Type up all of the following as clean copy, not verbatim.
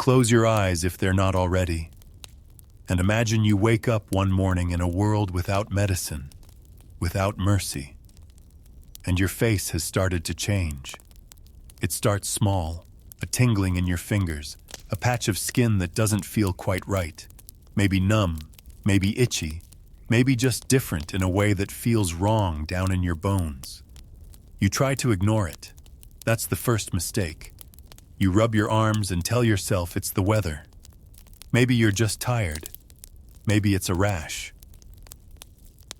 Close your eyes if they're not already, and imagine you wake up one morning in a world without medicine, without mercy, and your face has started to change. It starts small, a tingling in your fingers, a patch of skin that doesn't feel quite right, maybe numb, maybe itchy, maybe just different in a way that feels wrong down in your bones. You try to ignore it. That's the first mistake. You rub your arms and tell yourself it's the weather. Maybe you're just tired. Maybe it's a rash.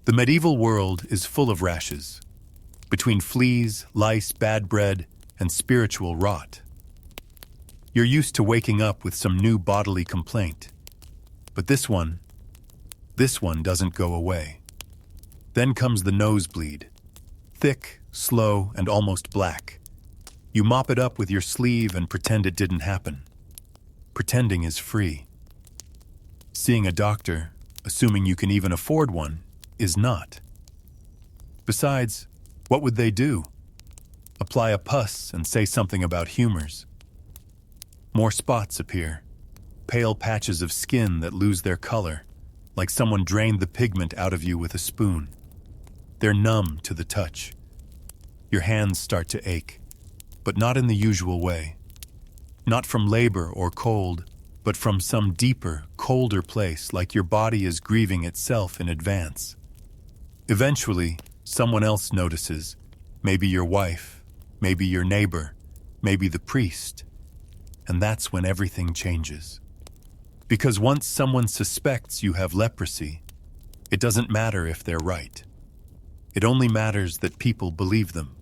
The medieval world is full of rashes, between fleas, lice, bad bread, and spiritual rot. You're used to waking up with some new bodily complaint. But this one doesn't go away. Then comes the nosebleed. Thick, slow, and almost black. You mop it up with your sleeve and pretend it didn't happen. Pretending is free. Seeing a doctor, assuming you can even afford one, is not. Besides, what would they do? Apply a pus and say something about humors. More spots appear, pale patches of skin that lose their color, like someone drained the pigment out of you with a spoon. They're numb to the touch. Your hands start to ache, but not in the usual way. Not from labor or cold, but from some deeper, colder place, like your body is grieving itself in advance. Eventually, someone else notices, maybe your wife, maybe your neighbor, maybe the priest, and that's when everything changes. Because once someone suspects you have leprosy, it doesn't matter if they're right. It only matters that people believe them.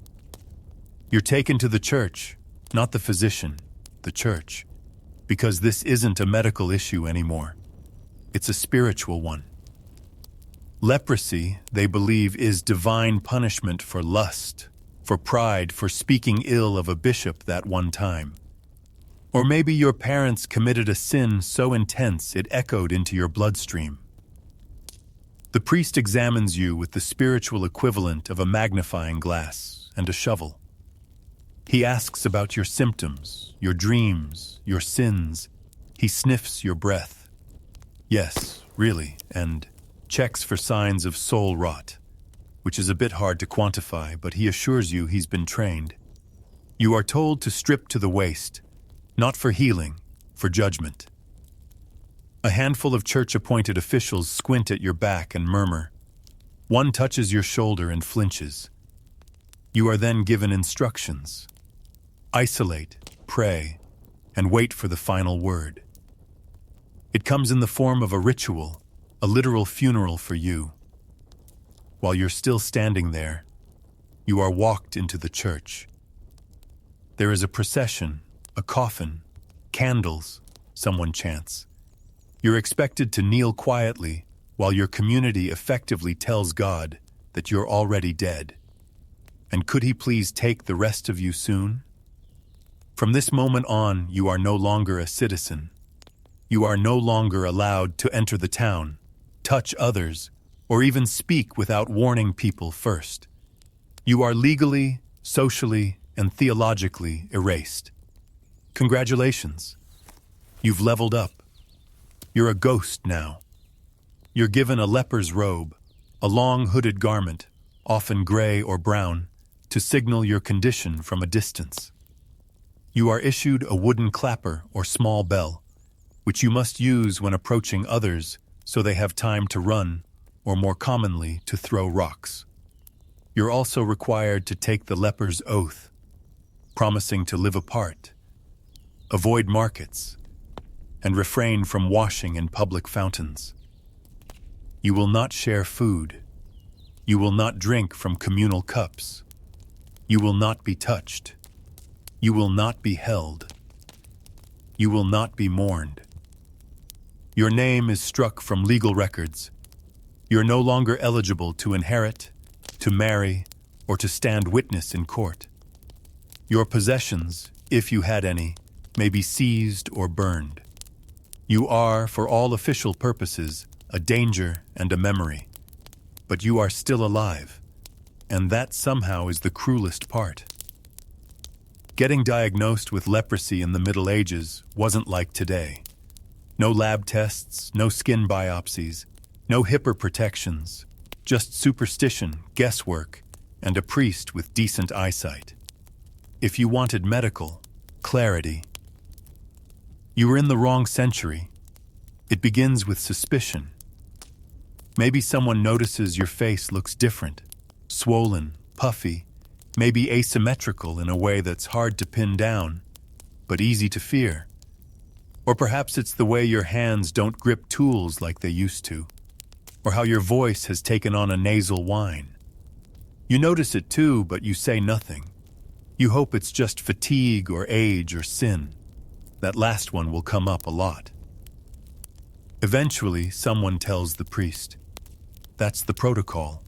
You're taken to the church, not the physician, the church, because this isn't a medical issue anymore. It's a spiritual one. Leprosy, they believe, is divine punishment for lust, for pride, for speaking ill of a bishop that one time. Or maybe your parents committed a sin so intense it echoed into your bloodstream. The priest examines you with the spiritual equivalent of a magnifying glass and a shovel. He asks about your symptoms, your dreams, your sins. He sniffs your breath. Yes, really, and checks for signs of soul rot, which is a bit hard to quantify, but he assures you he's been trained. You are told to strip to the waist, not for healing, for judgment. A handful of church-appointed officials squint at your back and murmur. One touches your shoulder and flinches. You are then given instructions. Isolate, pray, and wait for the final word. It comes in the form of a ritual, a literal funeral for you. While you're still standing there, you are walked into the church. There is a procession, a coffin, candles, someone chants. You're expected to kneel quietly while your community effectively tells God that you're already dead. And could he please take the rest of you soon? From this moment on, you are no longer a citizen. You are no longer allowed to enter the town, touch others, or even speak without warning people first. You are legally, socially, and theologically erased. Congratulations. You've leveled up. You're a ghost now. You're given a leper's robe, a long hooded garment, often gray or brown, to signal your condition from a distance. You are issued a wooden clapper or small bell, which you must use when approaching others so they have time to run, or more commonly, to throw rocks. You're also required to take the leper's oath, promising to live apart, avoid markets, and refrain from washing in public fountains. You will not share food. You will not drink from communal cups. You will not be touched. You will not be held. You will not be mourned. Your name is struck from legal records. You're no longer eligible to inherit, to marry, or to stand witness in court. Your possessions, if you had any, may be seized or burned. You are, for all official purposes, a danger and a memory. But you are still alive, and that somehow is the cruelest part. Getting diagnosed with leprosy in the Middle Ages wasn't like today. No lab tests, no skin biopsies, no HIPAA protections, just superstition, guesswork, and a priest with decent eyesight. If you wanted medical clarity, you were in the wrong century. It begins with suspicion. Maybe someone notices your face looks different, swollen, puffy, maybe asymmetrical in a way that's hard to pin down, but easy to fear. Or perhaps it's the way your hands don't grip tools like they used to, or how your voice has taken on a nasal whine. You notice it too, but you say nothing. You hope it's just fatigue or age or sin. That last one will come up a lot. Eventually, someone tells the priest. That's the protocol.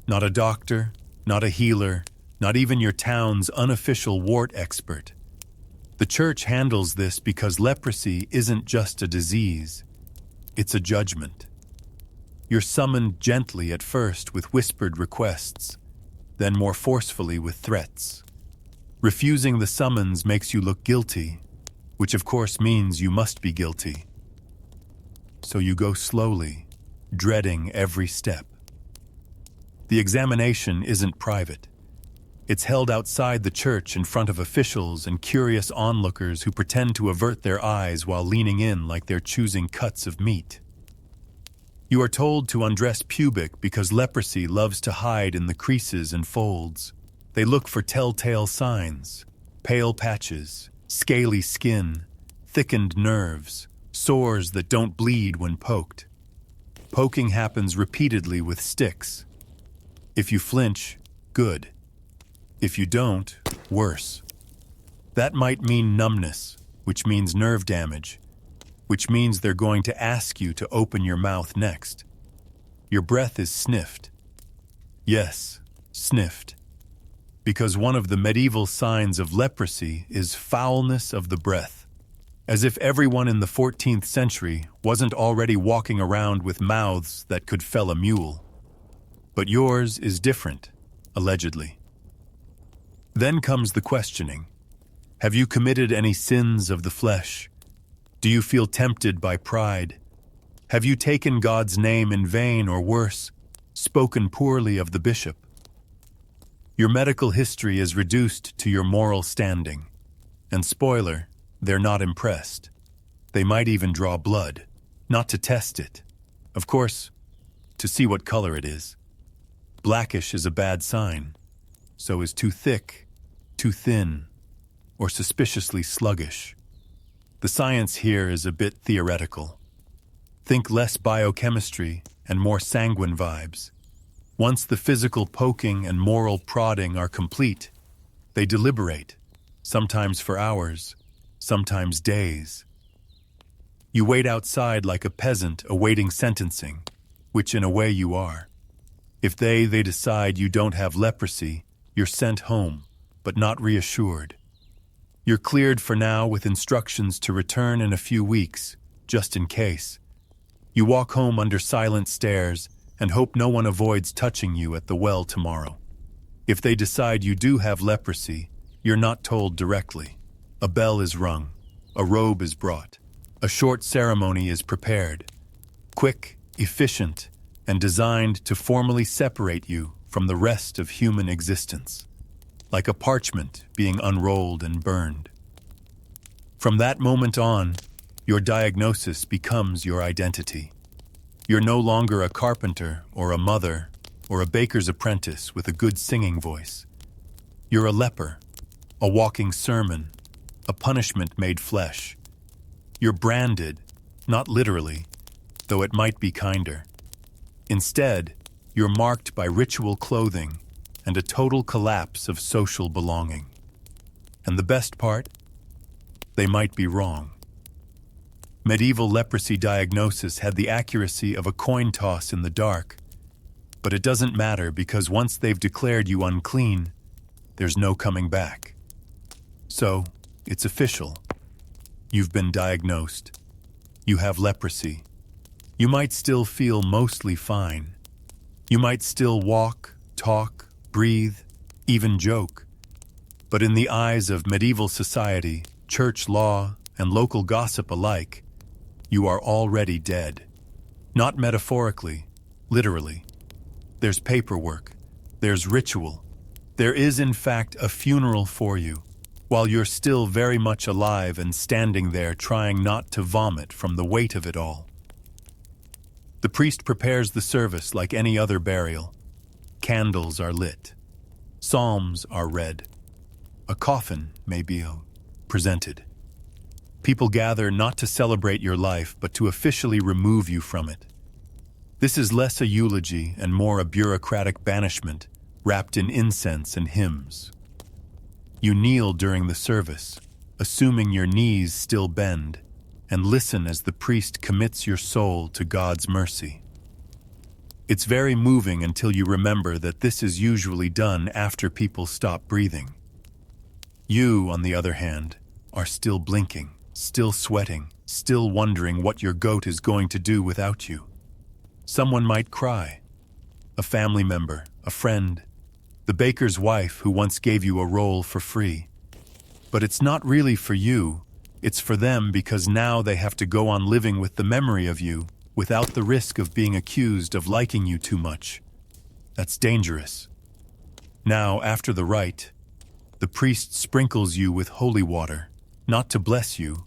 Not a doctor, not a healer, not even your town's unofficial wart expert. The church handles this because leprosy isn't just a disease, it's a judgment. You're summoned gently at first with whispered requests, then more forcefully with threats. Refusing the summons makes you look guilty, which of course means you must be guilty. So you go slowly, dreading every step. The examination isn't private. It's held outside the church in front of officials and curious onlookers who pretend to avert their eyes while leaning in like they're choosing cuts of meat. You are told to undress pubic because leprosy loves to hide in the creases and folds. They look for telltale signs, pale patches, scaly skin, thickened nerves, sores that don't bleed when poked. Poking happens repeatedly with sticks. If you flinch, good. If you don't, worse. That might mean numbness, which means nerve damage, which means they're going to ask you to open your mouth next. Your breath is sniffed. Yes, sniffed. Because one of the medieval signs of leprosy is foulness of the breath, as if everyone in the 14th century wasn't already walking around with mouths that could fell a mule. But yours is different, allegedly. Then comes the questioning. Have you committed any sins of the flesh? Do you feel tempted by pride? Have you taken God's name in vain or worse, spoken poorly of the bishop? Your medical history is reduced to your moral standing. And spoiler, they're not impressed. They might even draw blood, not to test it. Of course, to see what color it is. Blackish is a bad sign. So is too thick, too thin, or suspiciously sluggish. The science here is a bit theoretical. Think less biochemistry and more sanguine vibes. Once the physical poking and moral prodding are complete, they deliberate, sometimes for hours, sometimes days. You wait outside like a peasant awaiting sentencing, which in a way you are. If they decide you don't have leprosy, you're sent home, but not reassured. You're cleared for now with instructions to return in a few weeks, just in case. You walk home under silent stares and hope no one avoids touching you at the well tomorrow. If they decide you do have leprosy, you're not told directly. A bell is rung, a robe is brought, a short ceremony is prepared. Quick, efficient, and designed to formally separate you from the rest of human existence, like a parchment being unrolled and burned. From that moment on, your diagnosis becomes your identity. You're no longer a carpenter or a mother or a baker's apprentice with a good singing voice. You're a leper, a walking sermon, a punishment made flesh. You're branded, not literally, though it might be kinder. Instead, you're marked by ritual clothing and a total collapse of social belonging. And the best part? They might be wrong. Medieval leprosy diagnosis had the accuracy of a coin toss in the dark, but it doesn't matter because once they've declared you unclean, there's no coming back. So, it's official. You've been diagnosed. You have leprosy. You might still feel mostly fine. You might still walk, talk, breathe, even joke. But in the eyes of medieval society, church law, and local gossip alike, you are already dead. Not metaphorically, literally. There's paperwork, there's ritual. There is, in fact, a funeral for you, while you're still very much alive and standing there trying not to vomit from the weight of it all. The priest prepares the service like any other burial. Candles are lit. Psalms are read. A coffin may be presented. People gather not to celebrate your life, but to officially remove you from it. This is less a eulogy and more a bureaucratic banishment, wrapped in incense and hymns. You kneel during the service, assuming your knees still bend, and listen as the priest commits your soul to God's mercy. It's very moving until you remember that this is usually done after people stop breathing. You, on the other hand, are still blinking, still sweating, still wondering what your goat is going to do without you. Someone might cry. A family member, a friend, the baker's wife who once gave you a roll for free. But it's not really for you, it's for them, because now they have to go on living with the memory of you without the risk of being accused of liking you too much. That's dangerous. Now, after the rite, the priest sprinkles you with holy water, not to bless you,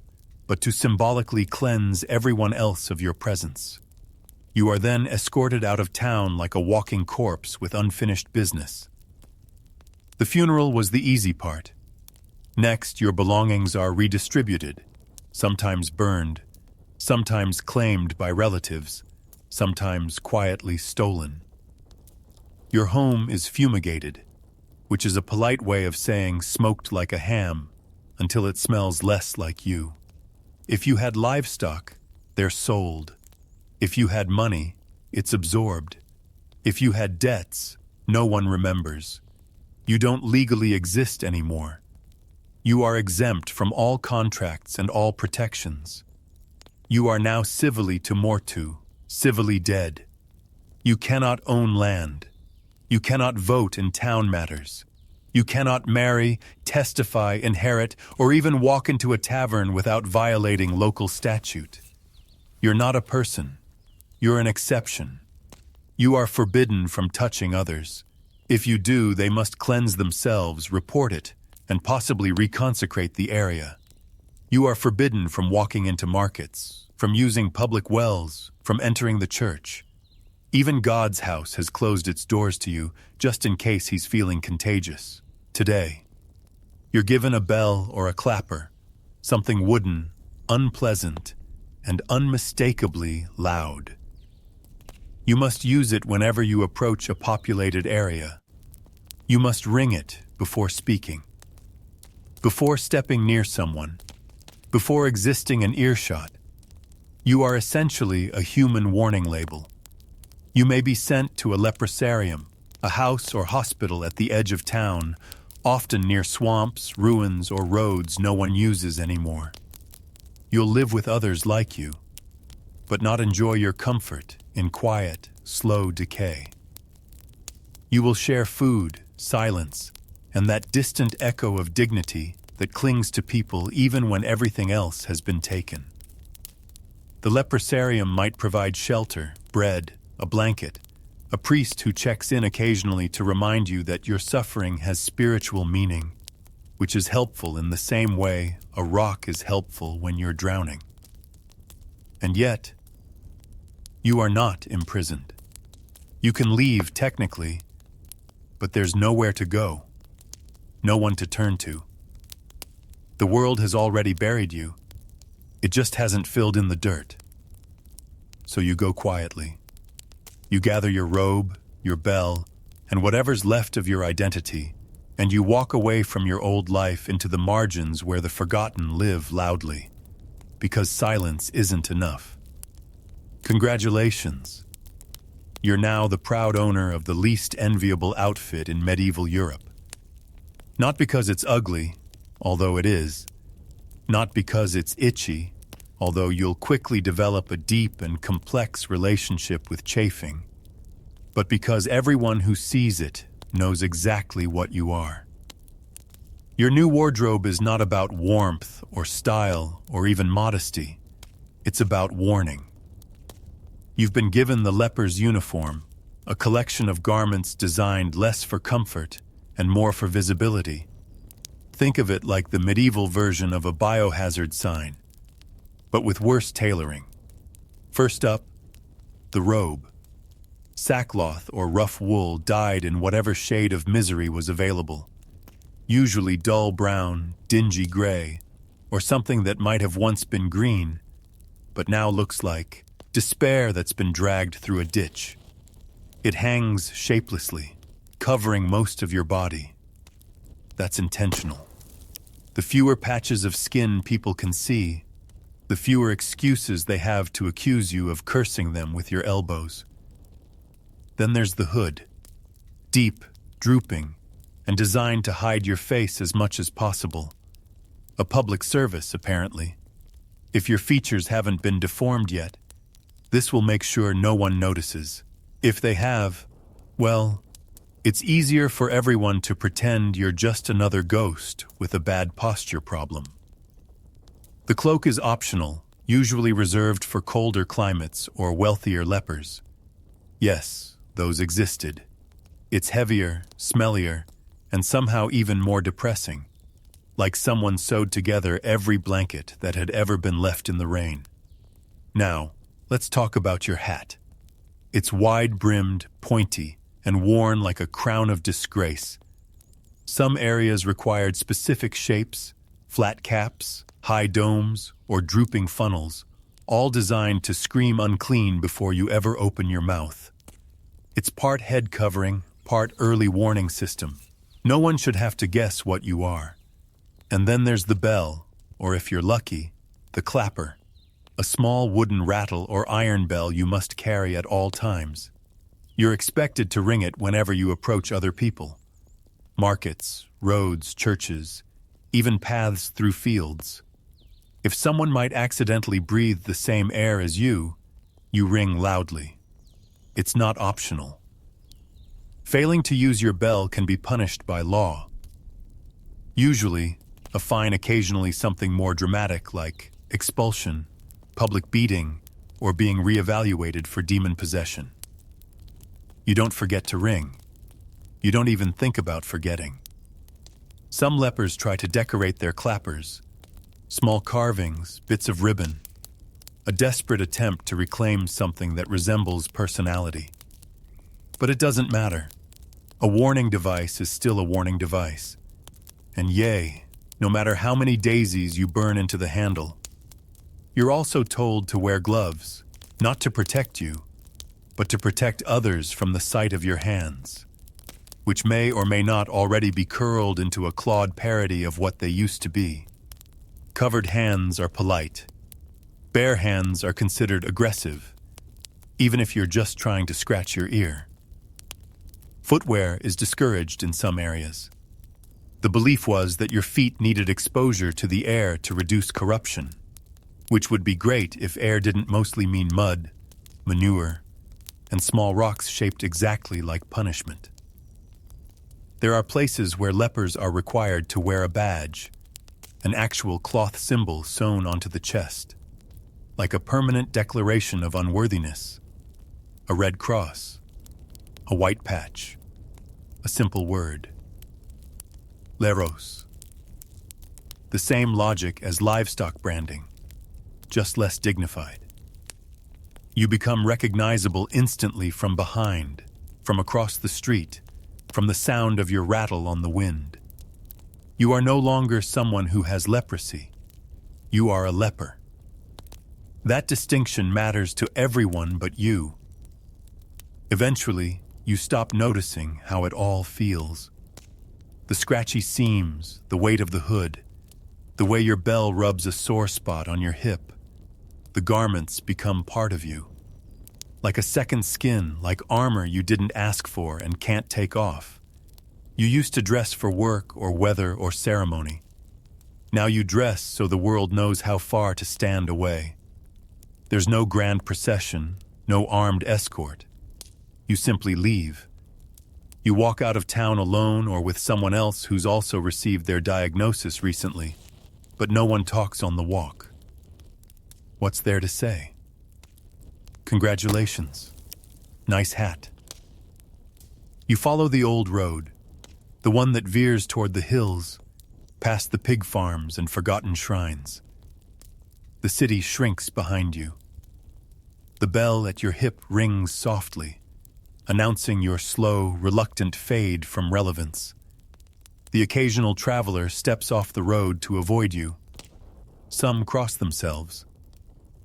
but to symbolically cleanse everyone else of your presence. You are then escorted out of town like a walking corpse with unfinished business. The funeral was the easy part. Next, your belongings are redistributed, sometimes burned, sometimes claimed by relatives, sometimes quietly stolen. Your home is fumigated, which is a polite way of saying smoked like a ham until it smells less like you. If you had livestock, they're sold. If you had money, it's absorbed. If you had debts, no one remembers. You don't legally exist anymore. You are exempt from all contracts and all protections. You are now civilly to mortu, civilly dead. You cannot own land. You cannot vote in town matters. You cannot marry, testify, inherit, or even walk into a tavern without violating local statute. You're not a person. You're an exception. You are forbidden from touching others. If you do, they must cleanse themselves, report it, and possibly reconsecrate the area. You are forbidden from walking into markets, from using public wells, from entering the church. Even God's house has closed its doors to you, just in case he's feeling contagious. Today, you're given a bell or a clapper, something wooden, unpleasant, and unmistakably loud. You must use it whenever you approach a populated area. You must ring it before speaking. Before stepping near someone, before existing in earshot, you are essentially a human warning label. You may be sent to a leprosarium, a house or hospital at the edge of town, often near swamps, ruins, or roads no one uses anymore. You'll live with others like you, but not enjoy your comfort in quiet, slow decay. You will share food, silence, and that distant echo of dignity that clings to people even when everything else has been taken. The leprosarium might provide shelter, bread, a blanket, a priest who checks in occasionally to remind you that your suffering has spiritual meaning, which is helpful in the same way a rock is helpful when you're drowning. And yet, you are not imprisoned. You can leave technically, but there's nowhere to go, no one to turn to. The world has already buried you. It just hasn't filled in the dirt. So you go quietly. You gather your robe, your bell, and whatever's left of your identity, and you walk away from your old life into the margins where the forgotten live loudly, because silence isn't enough. Congratulations. You're now the proud owner of the least enviable outfit in medieval Europe. Not because it's ugly, although it is. Not because it's itchy, although you'll quickly develop a deep and complex relationship with chafing, but because everyone who sees it knows exactly what you are. Your new wardrobe is not about warmth or style or even modesty. It's about warning. You've been given the leper's uniform, a collection of garments designed less for comfort and more for visibility. Think of it like the medieval version of a biohazard sign, but with worse tailoring. First up, the robe. Sackcloth or rough wool dyed in whatever shade of misery was available. Usually dull brown, dingy gray, or something that might have once been green, but now looks like despair that's been dragged through a ditch. It hangs shapelessly, covering most of your body. That's intentional. The fewer patches of skin people can see, the fewer excuses they have to accuse you of cursing them with your elbows. Then there's the hood, deep, drooping, and designed to hide your face as much as possible. A public service, apparently. If your features haven't been deformed yet, this will make sure no one notices. If they have, well, it's easier for everyone to pretend you're just another ghost with a bad posture problem. The cloak is optional, usually reserved for colder climates or wealthier lepers. Yes, those existed. It's heavier, smellier, and somehow even more depressing, like someone sewed together every blanket that had ever been left in the rain. Now, let's talk about your hat. It's wide-brimmed, pointy, and worn like a crown of disgrace. Some areas required specific shapes, flat caps, high domes, or drooping funnels, all designed to scream unclean before you ever open your mouth. It's part head covering, part early warning system. No one should have to guess what you are. And then there's the bell, or if you're lucky, the clapper. A small wooden rattle or iron bell you must carry at all times. You're expected to ring it whenever you approach other people. Markets, roads, churches, even paths through fields. If someone might accidentally breathe the same air as you ring loudly. It's not optional. Failing to use your bell can be punished by law. Usually, a fine, occasionally something more dramatic like expulsion, public beating, or being reevaluated for demon possession. You don't forget to ring. You don't even think about forgetting. Some lepers try to decorate their clappers, small carvings, bits of ribbon, a desperate attempt to reclaim something that resembles personality. But it doesn't matter. A warning device is still a warning device. And yay, no matter how many daisies you burn into the handle. You're also told to wear gloves, not to protect you, but to protect others from the sight of your hands, which may or may not already be curled into a clawed parody of what they used to be. Covered hands are polite. Bare hands are considered aggressive, even if you're just trying to scratch your ear. Footwear is discouraged in some areas. The belief was that your feet needed exposure to the air to reduce corruption, which would be great if air didn't mostly mean mud, manure, and small rocks shaped exactly like punishment. There are places where lepers are required to wear a badge, an actual cloth symbol sewn onto the chest, like a permanent declaration of unworthiness, a red cross, a white patch, a simple word. Leros. The same logic as livestock branding, just less dignified. You become recognizable instantly from behind, from across the street, from the sound of your rattle on the wind. You are no longer someone who has leprosy. You are a leper. That distinction matters to everyone but you. Eventually, you stop noticing how it all feels. The scratchy seams, the weight of the hood, the way your bell rubs a sore spot on your hip. The garments become part of you. Like a second skin, like armor you didn't ask for and can't take off. You used to dress for work or weather or ceremony. Now you dress so the world knows how far to stand away. There's no grand procession, no armed escort. You simply leave. You walk out of town alone or with someone else who's also received their diagnosis recently, but no one talks on the walk. What's there to say? Congratulations. Nice hat. You follow the old road, the one that veers toward the hills, past the pig farms and forgotten shrines. The city shrinks behind you. The bell at your hip rings softly, announcing your slow, reluctant fade from relevance. The occasional traveler steps off the road to avoid you. Some cross themselves.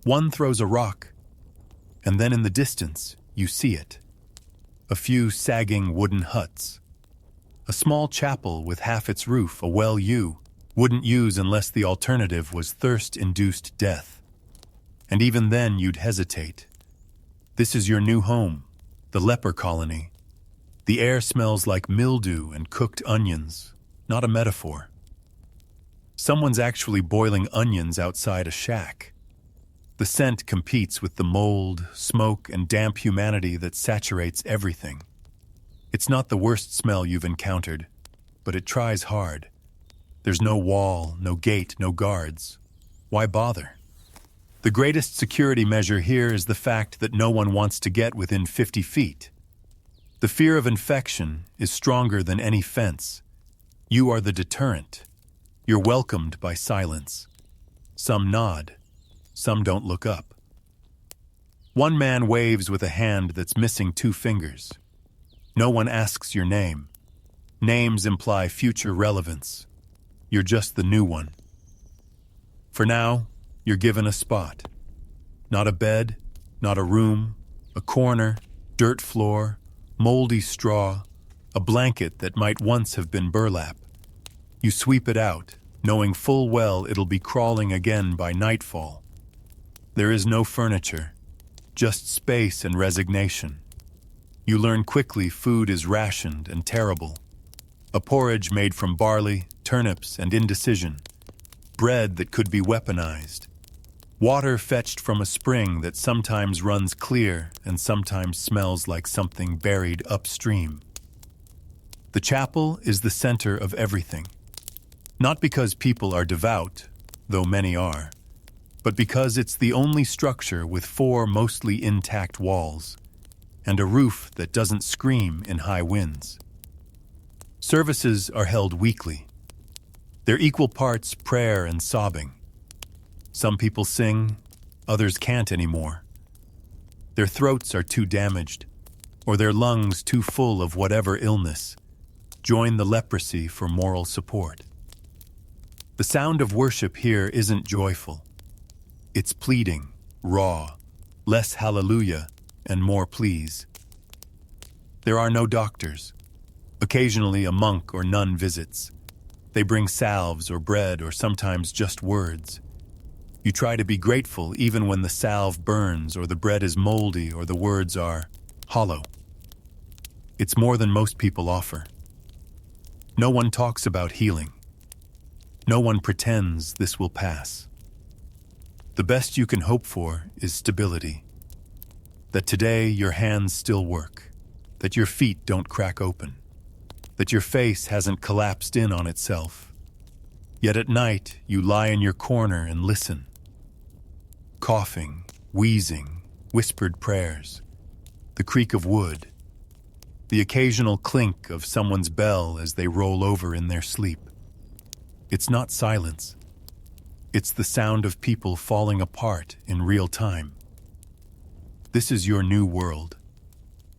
One throws a rock, and then in the distance, you see it. A few sagging wooden huts. A small chapel with half its roof, a well you wouldn't use unless the alternative was thirst-induced death. And even then you'd hesitate. This is your new home, the leper colony. The air smells like mildew and cooked onions, not a metaphor. Someone's actually boiling onions outside a shack. The scent competes with the mold, smoke, and damp humanity that saturates everything. It's not the worst smell you've encountered, but it tries hard. There's no wall, no gate, no guards. Why bother? The greatest security measure here is the fact that no one wants to get within 50 feet. The fear of infection is stronger than any fence. You are the deterrent. You're welcomed by silence. Some nod. Some don't look up. One man waves with a hand that's missing 2 fingers. No one asks your name. Names imply future relevance. You're just the new one. For now, you're given a spot. Not a bed, not a room, a corner, dirt floor, moldy straw, a blanket that might once have been burlap. You sweep it out, knowing full well it'll be crawling again by nightfall. There is no furniture, just space and resignation. You learn quickly food is rationed and terrible. A porridge made from barley, turnips, and indecision. Bread that could be weaponized. Water fetched from a spring that sometimes runs clear and sometimes smells like something buried upstream. The chapel is the center of everything. Not because people are devout, though many are, but because it's the only structure with 4 mostly intact walls and a roof that doesn't scream in high winds. Services are held weekly. They're equal parts prayer and sobbing. Some people sing, others can't anymore. Their throats are too damaged, or their lungs too full of whatever illness. Join the leprosy for moral support. The sound of worship here isn't joyful. It's pleading, raw, less hallelujah, and more please. There are no doctors. Occasionally a monk or nun visits. They bring salves or bread or sometimes just words. You try to be grateful even when the salve burns or the bread is moldy or the words are hollow. It's more than most people offer. No one talks about healing. No one pretends this will pass. The best you can hope for is stability. That today your hands still work. That your feet don't crack open. That your face hasn't collapsed in on itself. Yet at night you lie in your corner and listen. Coughing, wheezing, whispered prayers, the creak of wood, the occasional clink of someone's bell as they roll over in their sleep. It's not silence. It's the sound of people falling apart in real time. This is your new world.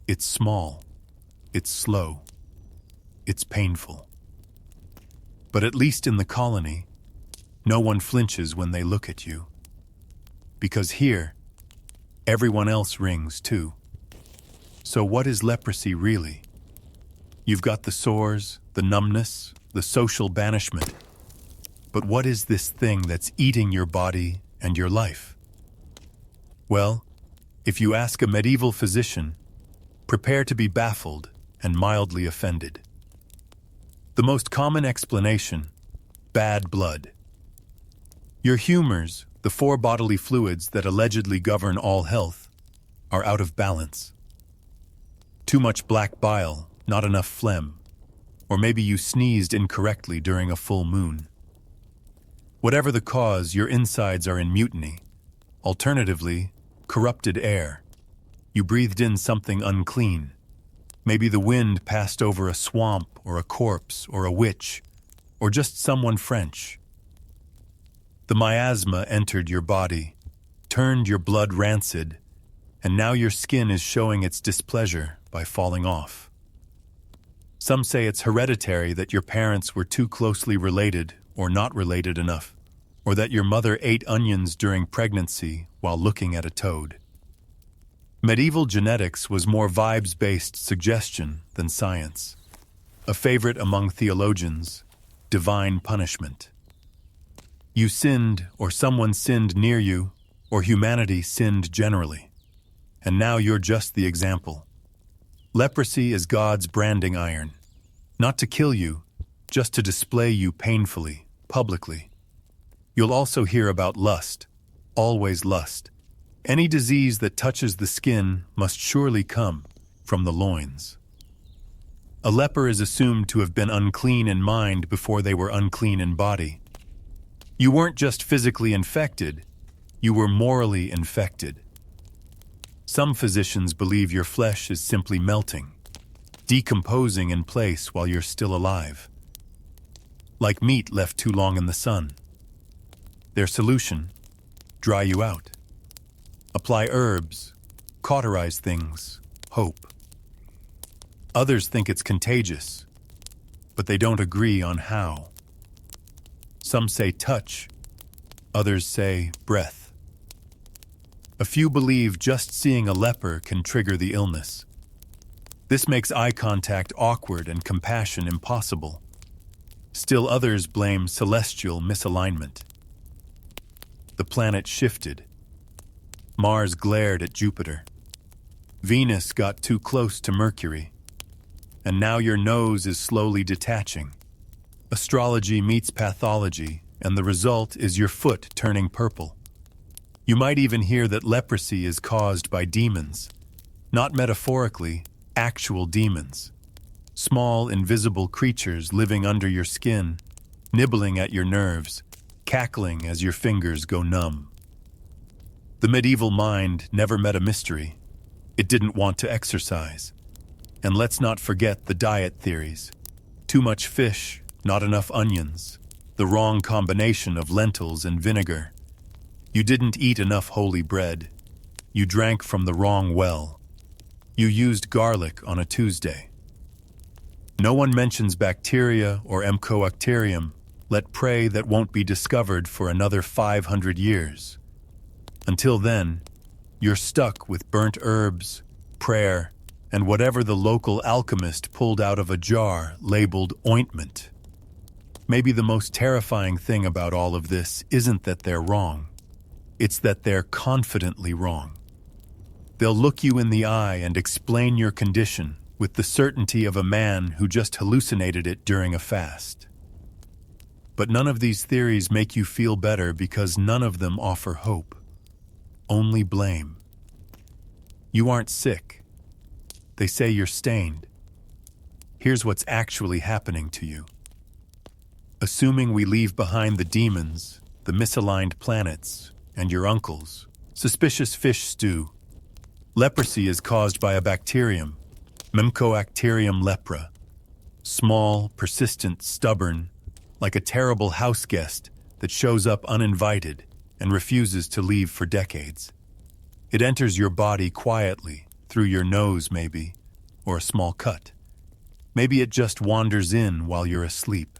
It's small. It's slow. It's painful. But at least in the colony, no one flinches when they look at you. Because here, everyone else rings too. So what is leprosy really? You've got the sores, the numbness, the social banishment. But what is this thing that's eating your body and your life? Well, if you ask a medieval physician, prepare to be baffled and mildly offended. The most common explanation, bad blood. Your humors, the 4 bodily fluids that allegedly govern all health, are out of balance. Too much black bile, not enough phlegm, or maybe you sneezed incorrectly during a full moon. Whatever the cause, your insides are in mutiny. Alternatively, corrupted air. You breathed in something unclean. Maybe the wind passed over a swamp or a corpse or a witch, or just someone French. The miasma entered your body, turned your blood rancid, and now your skin is showing its displeasure by falling off. Some say it's hereditary, that your parents were too closely related or not related enough, or that your mother ate onions during pregnancy while looking at a toad. Medieval genetics was more vibes-based suggestion than science. A favorite among theologians, divine punishment. You sinned, or someone sinned near you, or humanity sinned generally. And now you're just the example. Leprosy is God's branding iron. Not to kill you, just to display you painfully, publicly. You'll also hear about lust, always lust. Any disease that touches the skin must surely come from the loins. A leper is assumed to have been unclean in mind before they were unclean in body. You weren't just physically infected, you were morally infected. Some physicians believe your flesh is simply melting, decomposing in place while you're still alive. Like meat left too long in the sun. Their solution: dry you out. Apply herbs, cauterize things, hope. Others think it's contagious, but they don't agree on how. Some say touch, others say breath. A few believe just seeing a leper can trigger the illness. This makes eye contact awkward and compassion impossible. Still others blame celestial misalignment. The planet shifted. Mars glared at Jupiter. Venus got too close to Mercury. And now your nose is slowly detaching. Astrology meets pathology, and the result is your foot turning purple. You might even hear that leprosy is caused by demons. Not metaphorically, actual demons. Small, invisible creatures living under your skin, nibbling at your nerves, cackling as your fingers go numb. The medieval mind never met a mystery. It didn't want to exercise. And let's not forget the diet theories. Too much fish, not enough onions, the wrong combination of lentils and vinegar. You didn't eat enough holy bread. You drank from the wrong well. You used garlic on a Tuesday. No one mentions bacteria or Mycobacterium. Let pray that won't be discovered for another 500 years. Until then, you're stuck with burnt herbs, prayer, and whatever the local alchemist pulled out of a jar labeled ointment. Maybe the most terrifying thing about all of this isn't that they're wrong. It's that they're confidently wrong. They'll look you in the eye and explain your condition with the certainty of a man who just hallucinated it during a fast. But none of these theories make you feel better because none of them offer hope. Only blame. You aren't sick. They say you're stained. Here's what's actually happening to you. Assuming we leave behind the demons, the misaligned planets, and your uncles, suspicious fish stew. Leprosy is caused by a bacterium, Mycobacterium lepra. Small, persistent, stubborn, like a terrible house guest that shows up uninvited and refuses to leave for decades. It enters your body quietly, through your nose maybe, or a small cut. Maybe it just wanders in while you're asleep.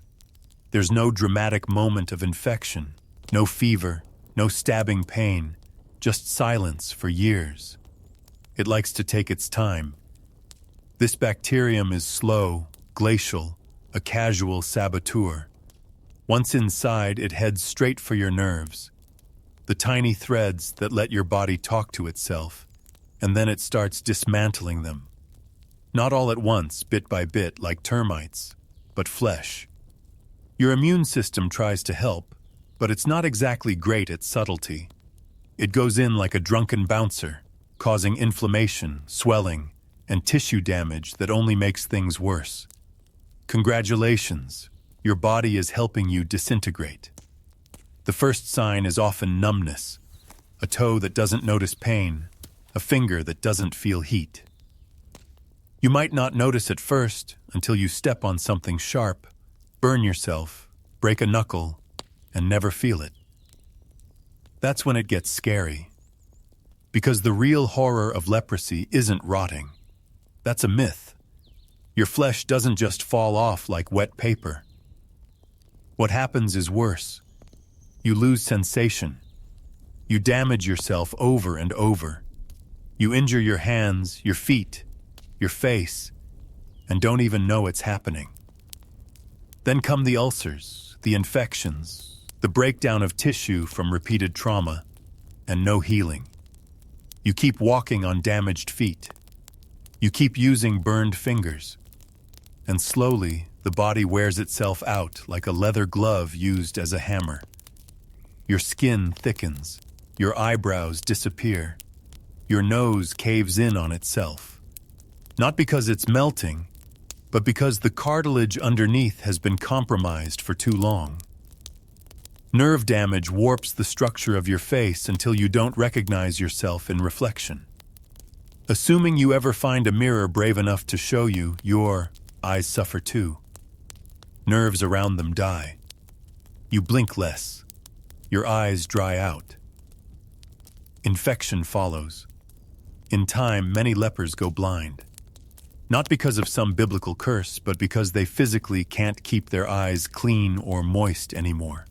There's no dramatic moment of infection, no fever, no stabbing pain, just silence for years. It likes to take its time. This bacterium is slow, glacial, a casual saboteur. Once inside, it heads straight for your nerves, the tiny threads that let your body talk to itself, and then it starts dismantling them. Not all at once, bit by bit, like termites, but flesh. Your immune system tries to help, but it's not exactly great at subtlety. It goes in like a drunken bouncer, causing inflammation, swelling, and tissue damage that only makes things worse. Congratulations, your body is helping you disintegrate. The first sign is often numbness, a toe that doesn't notice pain, a finger that doesn't feel heat. You might not notice at first until you step on something sharp, burn yourself, break a knuckle, and never feel it. That's when it gets scary. Because the real horror of leprosy isn't rotting. That's a myth. Your flesh doesn't just fall off like wet paper. What happens is worse. You lose sensation. You damage yourself over and over. You injure your hands, your feet, your face, and don't even know it's happening. Then come the ulcers, the infections, the breakdown of tissue from repeated trauma, and no healing. You keep walking on damaged feet. You keep using burned fingers. And slowly, the body wears itself out like a leather glove used as a hammer. Your skin thickens. Your eyebrows disappear. Your nose caves in on itself. Not because it's melting, but because the cartilage underneath has been compromised for too long. Nerve damage warps the structure of your face until you don't recognize yourself in reflection. Assuming you ever find a mirror brave enough to show you, your eyes suffer too. Nerves around them die. You blink less. Your eyes dry out. Infection follows. In time, many lepers go blind. Not because of some biblical curse, but because they physically can't keep their eyes clean or moist anymore.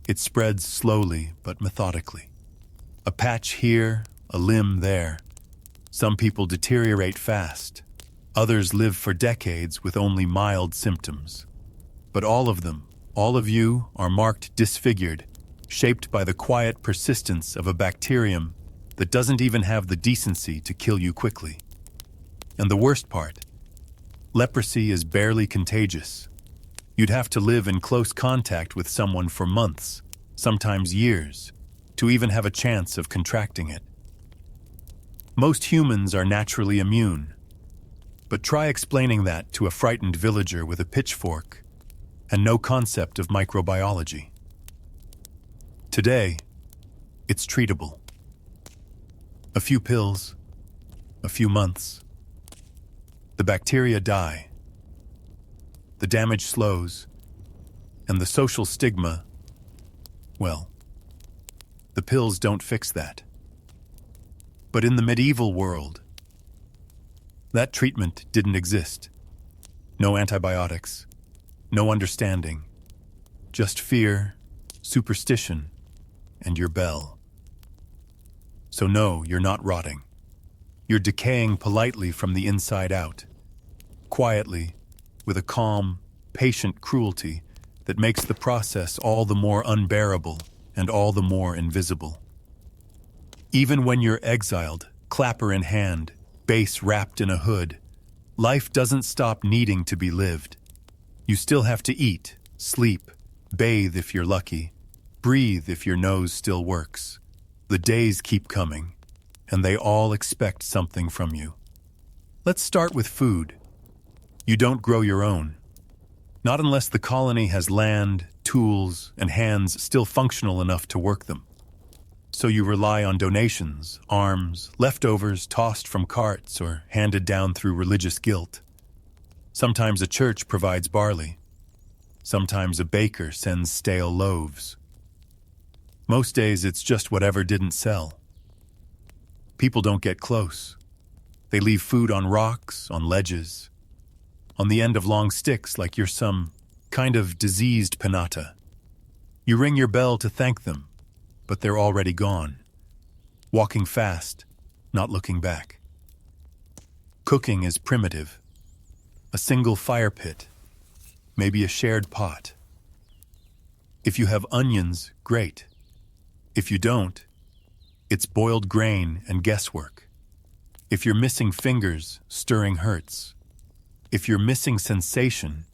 It spreads slowly but methodically. A patch here, a limb there. Some people deteriorate fast. Others live for decades with only mild symptoms. But all of them, all of you, are marked disfigured, shaped by the quiet persistence of a bacterium that doesn't even have the decency to kill you quickly. And the worst part, leprosy is barely contagious. You'd have to live in close contact with someone for months, sometimes years, to even have a chance of contracting it. Most humans are naturally immune, but try explaining that to a frightened villager with a pitchfork and no concept of microbiology. Today, it's treatable. A few pills, a few months. The bacteria die. The damage slows, and the social stigma, well, the pills don't fix that. But in the medieval world, that treatment didn't exist. No antibiotics, no understanding, just fear, superstition, and your bell. So no, you're not rotting. You're decaying politely from the inside out, quietly, with a calm, patient cruelty that makes the process all the more unbearable and all the more invisible. Even when you're exiled, clapper in hand, base wrapped in a hood, life doesn't stop needing to be lived. You still have to eat, sleep, bathe if you're lucky, breathe if your nose still works. The days keep coming, and they all expect something from you. Let's start with food. You don't grow your own. Not unless the colony has land, tools, and hands still functional enough to work them. So you rely on donations, arms, leftovers tossed from carts or handed down through religious guilt. Sometimes a church provides barley. Sometimes a baker sends stale loaves. Most days it's just whatever didn't sell. People don't get close. They leave food on rocks, on ledges, on the end of long sticks like you're some kind of diseased pinata. You ring your bell to thank them, but they're already gone, walking fast, not looking back. Cooking is primitive. A single fire pit, maybe a shared pot. If you have onions, great. If you don't, it's boiled grain and guesswork. If you're missing fingers, stirring hurts. If you're missing sensation,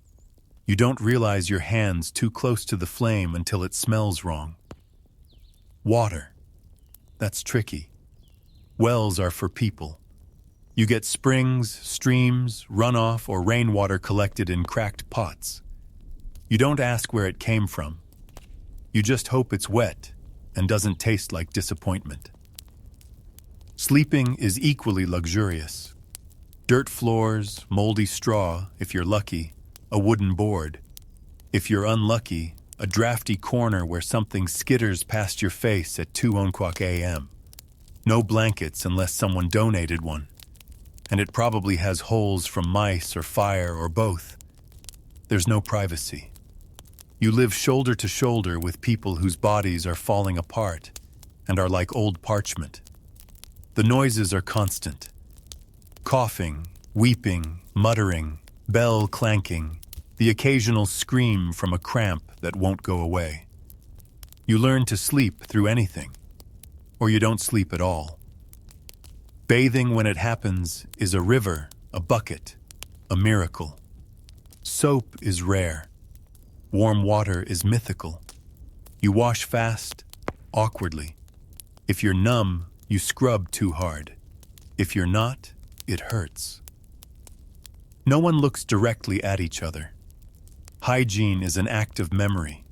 you don't realize your hand's too close to the flame until it smells wrong. Water. That's tricky. Wells are for people. You get springs, streams, runoff, or rainwater collected in cracked pots. You don't ask where it came from. You just hope it's wet and doesn't taste like disappointment. Sleeping is equally luxurious. Dirt floors, moldy straw, if you're lucky, a wooden board. If you're unlucky, a drafty corner where something skitters past your face at 2:00 a.m. No blankets unless someone donated one. And it probably has holes from mice or fire or both. There's no privacy. You live shoulder to shoulder with people whose bodies are falling apart and are like old parchment. The noises are constant. Coughing, weeping, muttering, bell clanking, the occasional scream from a cramp that won't go away. You learn to sleep through anything, or you don't sleep at all. Bathing when it happens is a river, a bucket, a miracle. Soap is rare. Warm water is mythical. You wash fast, awkwardly. If you're numb, you scrub too hard. If you're not, it hurts. No one looks directly at each other. Hygiene is an act of memory,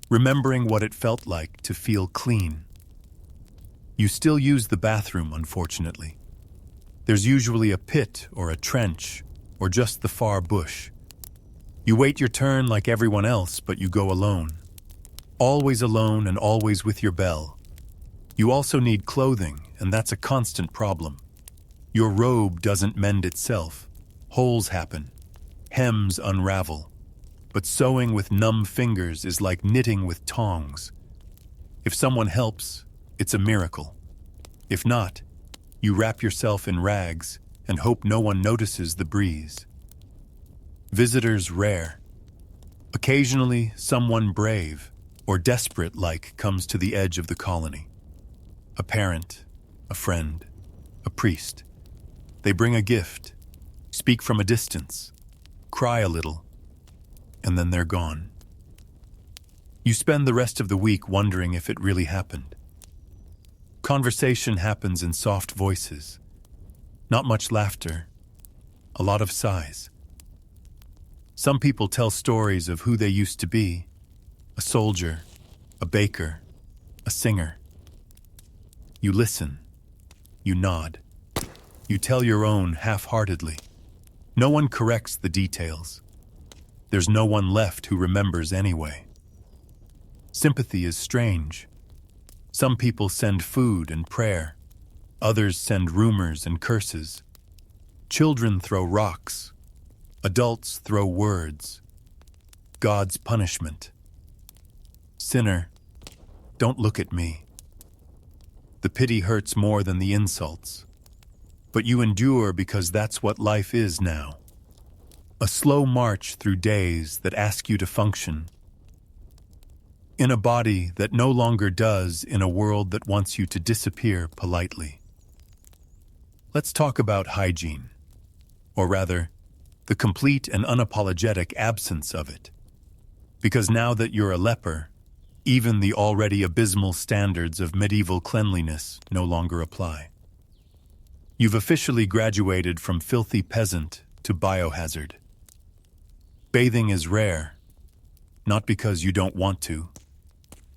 remembering what it felt like to feel clean. You still use the bathroom, unfortunately. There's usually a pit or a trench or just the far bush. You wait your turn like everyone else, but you go alone. Always alone and always with your bell. You also need clothing, and that's a constant problem. Your robe doesn't mend itself. Holes happen. Hems unravel. But sewing with numb fingers is like knitting with tongs. If someone helps, it's a miracle. If not, you wrap yourself in rags and hope no one notices the breeze. Visitors rare. Occasionally, someone brave or desperate-like comes to the edge of the colony. A parent, a friend, a priest. They bring a gift, speak from a distance, cry a little, and then they're gone. You spend the rest of the week wondering if it really happened. Conversation happens in soft voices. Not much laughter. A lot of sighs. Some people tell stories of who they used to be. A soldier, a baker, a singer. You listen. You nod. You tell your own half-heartedly. No one corrects the details. There's no one left who remembers anyway. Sympathy is strange. Some people send food and prayer. Others send rumors and curses. Children throw rocks. Adults throw words. God's punishment. Sinner, don't look at me. The pity hurts more than the insults. But you endure because that's what life is now. A slow march through days that ask you to function. In a body that no longer does in a world that wants you to disappear politely. Let's talk about hygiene. Or rather, the complete and unapologetic absence of it. Because now that you're a leper, even the already abysmal standards of medieval cleanliness no longer apply. You've officially graduated from filthy peasant to biohazard. Bathing is rare, not because you don't want to,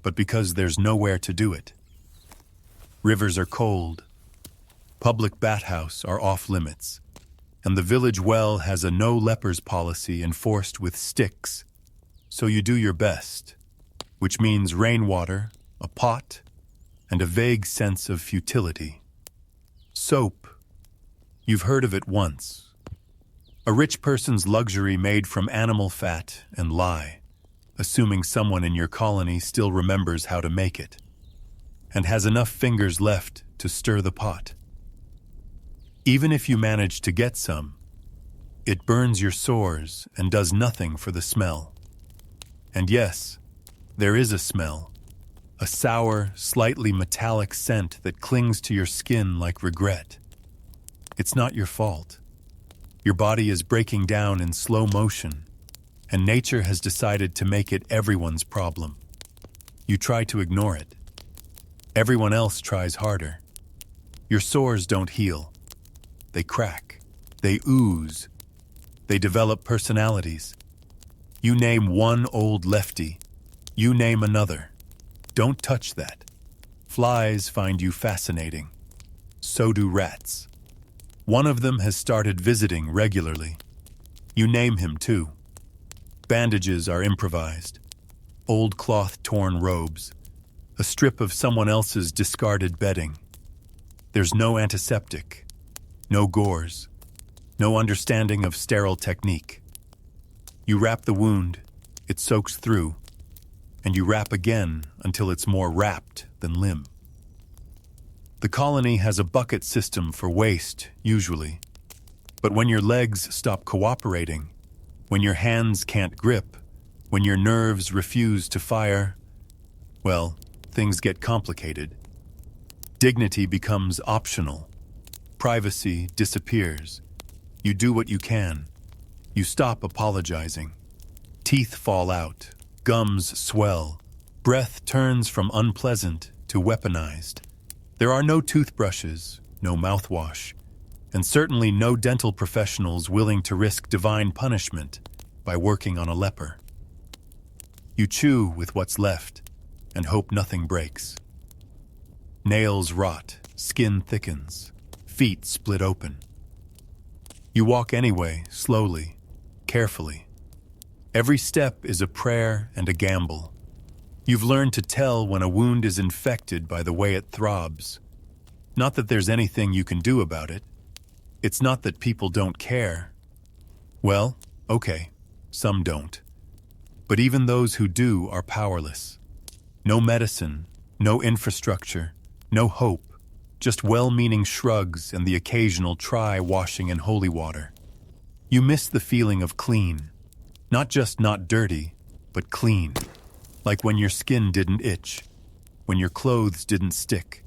but because there's nowhere to do it. Rivers are cold. Public bathhouses are off limits. And the village well has a no lepers policy enforced with sticks. So you do your best, which means rainwater, a pot, and a vague sense of futility. Soap. You've heard of it once. A rich person's luxury made from animal fat and lye, assuming someone in your colony still remembers how to make it, and has enough fingers left to stir the pot. Even if you manage to get some, it burns your sores and does nothing for the smell. And yes, there is a smell, a sour, slightly metallic scent that clings to your skin like regret. It's not your fault. Your body is breaking down in slow motion, and nature has decided to make it everyone's problem. You try to ignore it. Everyone else tries harder. Your sores don't heal. they crack, they ooze, they develop personalities. You name one old lefty, you name another. Don't touch that. Flies find you fascinating. So do rats. One of them has started visiting regularly. You name him too. Bandages are improvised. Old cloth-torn robes. A strip of someone else's discarded bedding. There's no antiseptic. No gauze. No understanding of sterile technique. You wrap the wound, it soaks through, and you wrap again until it's more wrapped than limb. The colony has a bucket system for waste, usually. But when your legs stop cooperating, when your hands can't grip, when your nerves refuse to fire, well, things get complicated. Dignity becomes optional. Privacy disappears. You do what you can. You stop apologizing. Teeth fall out. Gums swell. Breath turns from unpleasant to weaponized. There are no toothbrushes, no mouthwash, and certainly no dental professionals willing to risk divine punishment by working on a leper. You chew with what's left and hope nothing breaks. Nails rot, skin thickens, feet split open. You walk anyway, slowly, carefully. Every step is a prayer and a gamble. You've learned to tell when a wound is infected by the way it throbs. Not that there's anything you can do about it. It's not that people don't care. Well, okay, some don't. But even those who do are powerless. No medicine, no infrastructure, no hope, just well-meaning shrugs and the occasional try washing in holy water. You miss the feeling of clean. Not just not dirty, but clean. Like when your skin didn't itch, when your clothes didn't stick,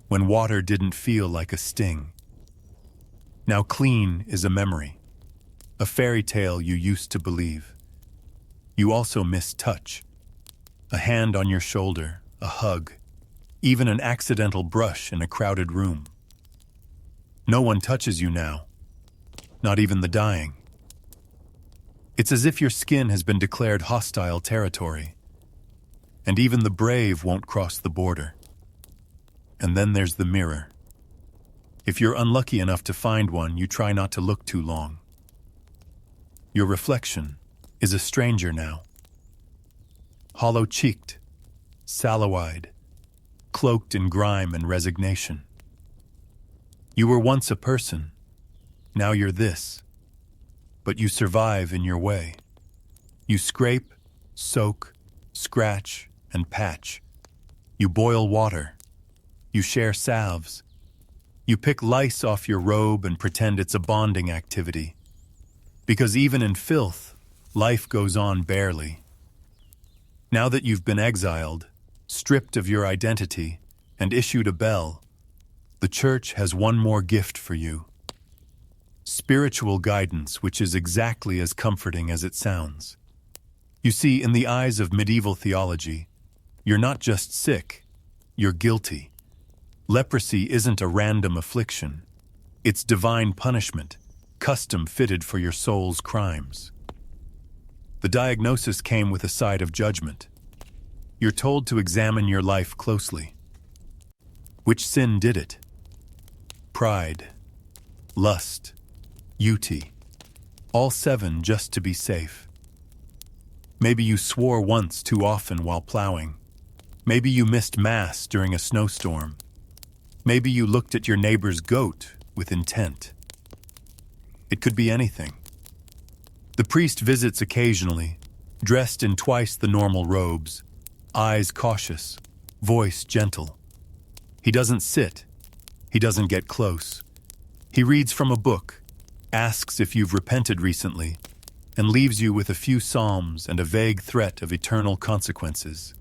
when water didn't feel like a sting. Now clean is a memory, a fairy tale you used to believe. You also miss touch. A hand on your shoulder, a hug, even an accidental brush in a crowded room. No one touches you now, not even the dying. It's as if your skin has been declared hostile territory, and even the brave won't cross the border. And then there's the mirror. If you're unlucky enough to find one, you try not to look too long. Your reflection is a stranger now. Hollow-cheeked, sallow-eyed, cloaked in grime and resignation. You were once a person, now you're this. But you survive in your way. You scrape, soak, scratch, and patch. You boil water. You share salves. You pick lice off your robe and pretend it's a bonding activity. Because even in filth, life goes on barely. Now that you've been exiled, stripped of your identity, and issued a bell, the church has one more gift for you. Spiritual guidance, which is exactly as comforting as it sounds. You see, in the eyes of medieval theology, you're not just sick, you're guilty. Leprosy isn't a random affliction. It's divine punishment, custom-fitted for your soul's crimes. The diagnosis came with a side of judgment. You're told to examine your life closely. Which sin did it? Pride, lust, UT. All 7 just to be safe. Maybe you swore once too often while plowing. Maybe you missed Mass during a snowstorm. Maybe you looked at your neighbor's goat with intent. It could be anything. The priest visits occasionally, dressed in twice the normal robes, eyes cautious, voice gentle. He doesn't sit. He doesn't get close. He reads from a book, asks if you've repented recently, and leaves you with a few psalms and a vague threat of eternal consequences.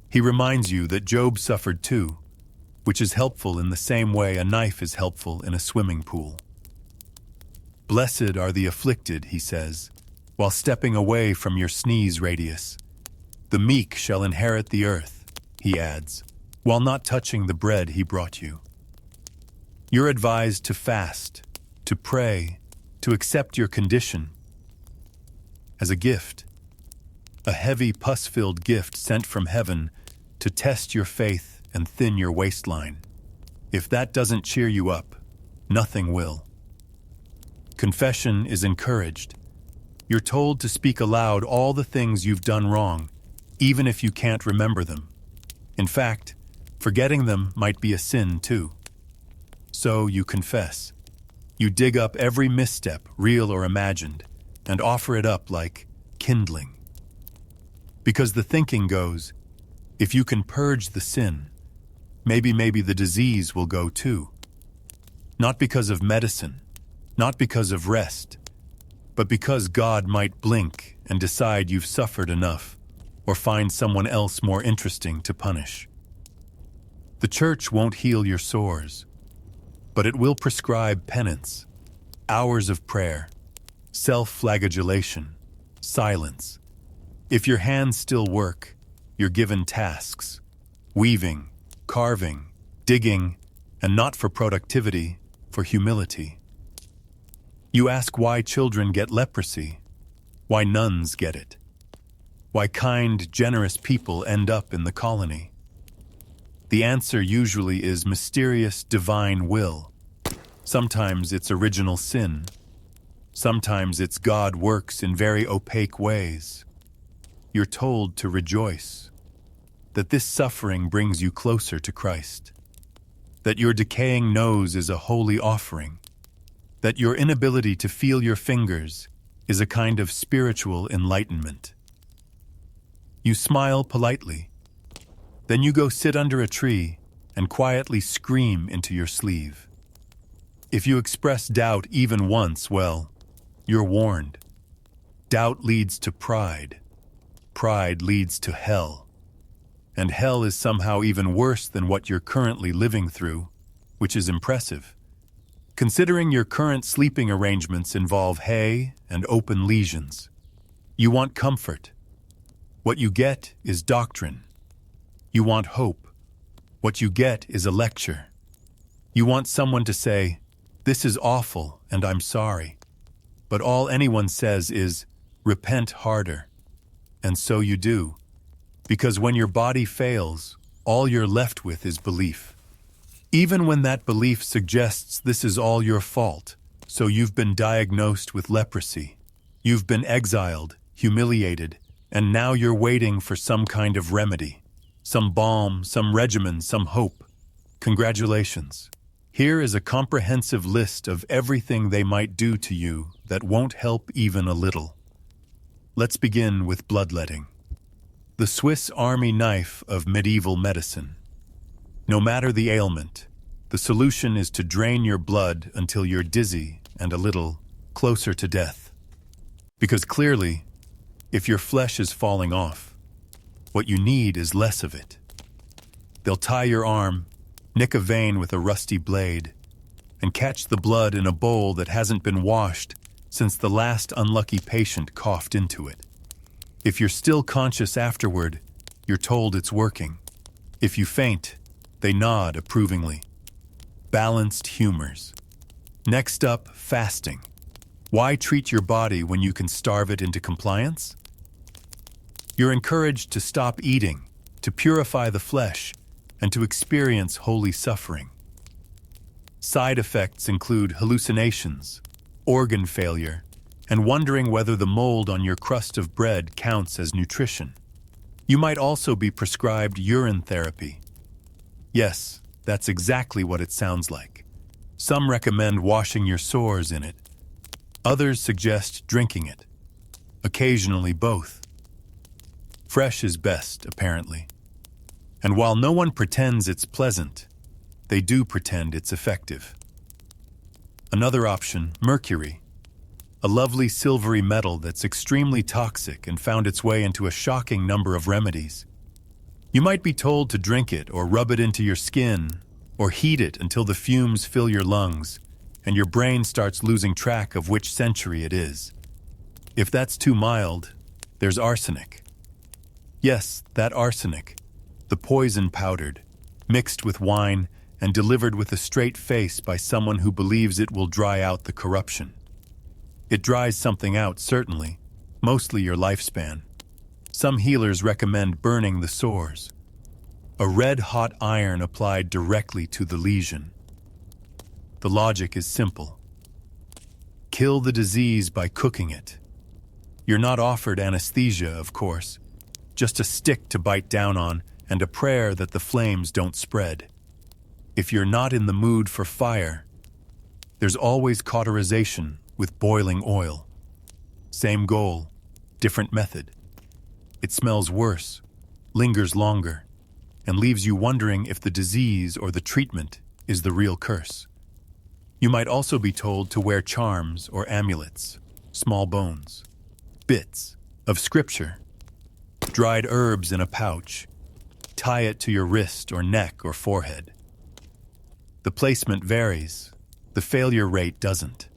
He reminds you that Job suffered too, which is helpful in the same way a knife is helpful in a swimming pool. Blessed are the afflicted, he says, while stepping away from your sneeze radius. The meek shall inherit the earth, he adds, while not touching the bread he brought you. You're advised to fast, to pray, to accept your condition as a gift, a heavy pus-filled gift sent from heaven to test your faith and thin your waistline. If that doesn't cheer you up, nothing will. Confession is encouraged. You're told to speak aloud all the things you've done wrong, even if you can't remember them. In fact, forgetting them might be a sin too. So you confess. You dig up every misstep, real or imagined, and offer it up like kindling. Because the thinking goes, if you can purge the sin, maybe the disease will go too. Not because of medicine, not because of rest, but because God might blink and decide you've suffered enough, or find someone else more interesting to punish. The church won't heal your sores, but it will prescribe penance, hours of prayer, self-flagellation, silence. If your hands still work, you're given tasks, weaving, carving, digging, and not for productivity, for humility. You ask why children get leprosy, why nuns get it, why kind, generous people end up in the colony. The answer usually is mysterious divine will. Sometimes it's original sin. Sometimes it's God works in very opaque ways. You're told to rejoice, that this suffering brings you closer to Christ, that your decaying nose is a holy offering, that your inability to feel your fingers is a kind of spiritual enlightenment. You smile politely. Then you go sit under a tree and quietly scream into your sleeve. If you express doubt even once, well, you're warned. Doubt leads to pride. Pride leads to hell. And hell is somehow even worse than what you're currently living through, which is impressive. Considering your current sleeping arrangements involve hay and open lesions. You want comfort. What you get is doctrine. You want hope. What you get is a lecture. You want someone to say, "This is awful and I'm sorry." But all anyone says is, "Repent harder." And so you do. Because when your body fails, all you're left with is belief. Even when that belief suggests this is all your fault, so you've been diagnosed with leprosy. You've been exiled, humiliated, and now you're waiting for some kind of remedy. Some balm, some regimen, some hope. Congratulations. Here is a comprehensive list of everything they might do to you that won't help even a little. Let's begin with bloodletting. The Swiss Army knife of medieval medicine. No matter the ailment, the solution is to drain your blood until you're dizzy and a little closer to death. Because clearly, if your flesh is falling off, what you need is less of it. They'll tie your arm, nick a vein with a rusty blade, and catch the blood in a bowl that hasn't been washed since the last unlucky patient coughed into it. If you're still conscious afterward, you're told it's working. If you faint, they nod approvingly. Balanced humors. Next up, fasting. Why treat your body when you can starve it into compliance? You're encouraged to stop eating, to purify the flesh, and to experience holy suffering. Side effects include hallucinations, organ failure, and wondering whether the mold on your crust of bread counts as nutrition. You might also be prescribed urine therapy. Yes, that's exactly what it sounds like. Some recommend washing your sores in it. Others suggest drinking it. Occasionally both. Fresh is best, apparently. And while no one pretends it's pleasant, they do pretend it's effective. Another option, mercury. A lovely silvery metal that's extremely toxic and found its way into a shocking number of remedies. You might be told to drink it or rub it into your skin or heat it until the fumes fill your lungs and your brain starts losing track of which century it is. If that's too mild, there's arsenic. Yes, that arsenic, the poison powdered, mixed with wine and delivered with a straight face by someone who believes it will dry out the corruption. It dries something out, certainly, mostly your lifespan. Some healers recommend burning the sores. A red-hot iron applied directly to the lesion. The logic is simple. Kill the disease by cooking it. You're not offered anesthesia, of course, just a stick to bite down on and a prayer that the flames don't spread. If you're not in the mood for fire, there's always cauterization with boiling oil. Same goal, different method. It smells worse, lingers longer, and leaves you wondering if the disease or the treatment is the real curse. You might also be told to wear charms or amulets, small bones, bits of scripture, dried herbs in a pouch. Tie it to your wrist or neck or forehead. The placement varies. The failure rate doesn't.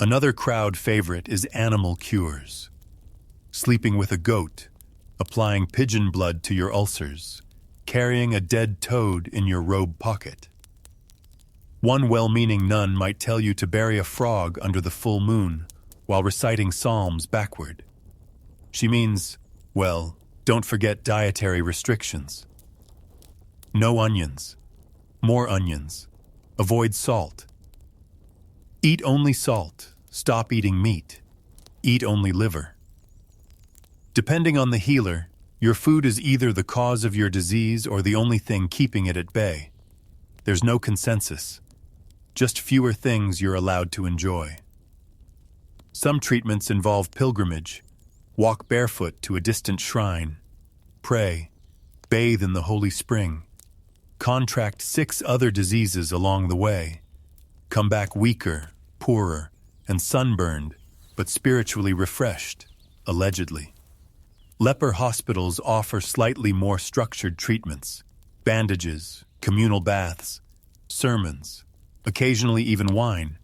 Another crowd favorite is animal cures. Sleeping with a goat, applying pigeon blood to your ulcers, carrying a dead toad in your robe pocket. One well-meaning nun might tell you to bury a frog under the full moon while reciting psalms backward. She means, well, don't forget dietary restrictions. No onions. More onions. Avoid salt. Eat only salt. Stop eating meat. Eat only liver. Depending on the healer, your food is either the cause of your disease or the only thing keeping it at bay. There's no consensus. Just fewer things you're allowed to enjoy. Some treatments involve pilgrimage. Walk barefoot to a distant shrine. Pray. Bathe in the holy spring. Contract 6 other diseases along the way. Come back weaker, poorer, and sunburned, but spiritually refreshed, allegedly. Leper hospitals offer slightly more structured treatments, bandages, communal baths, sermons, occasionally even wine.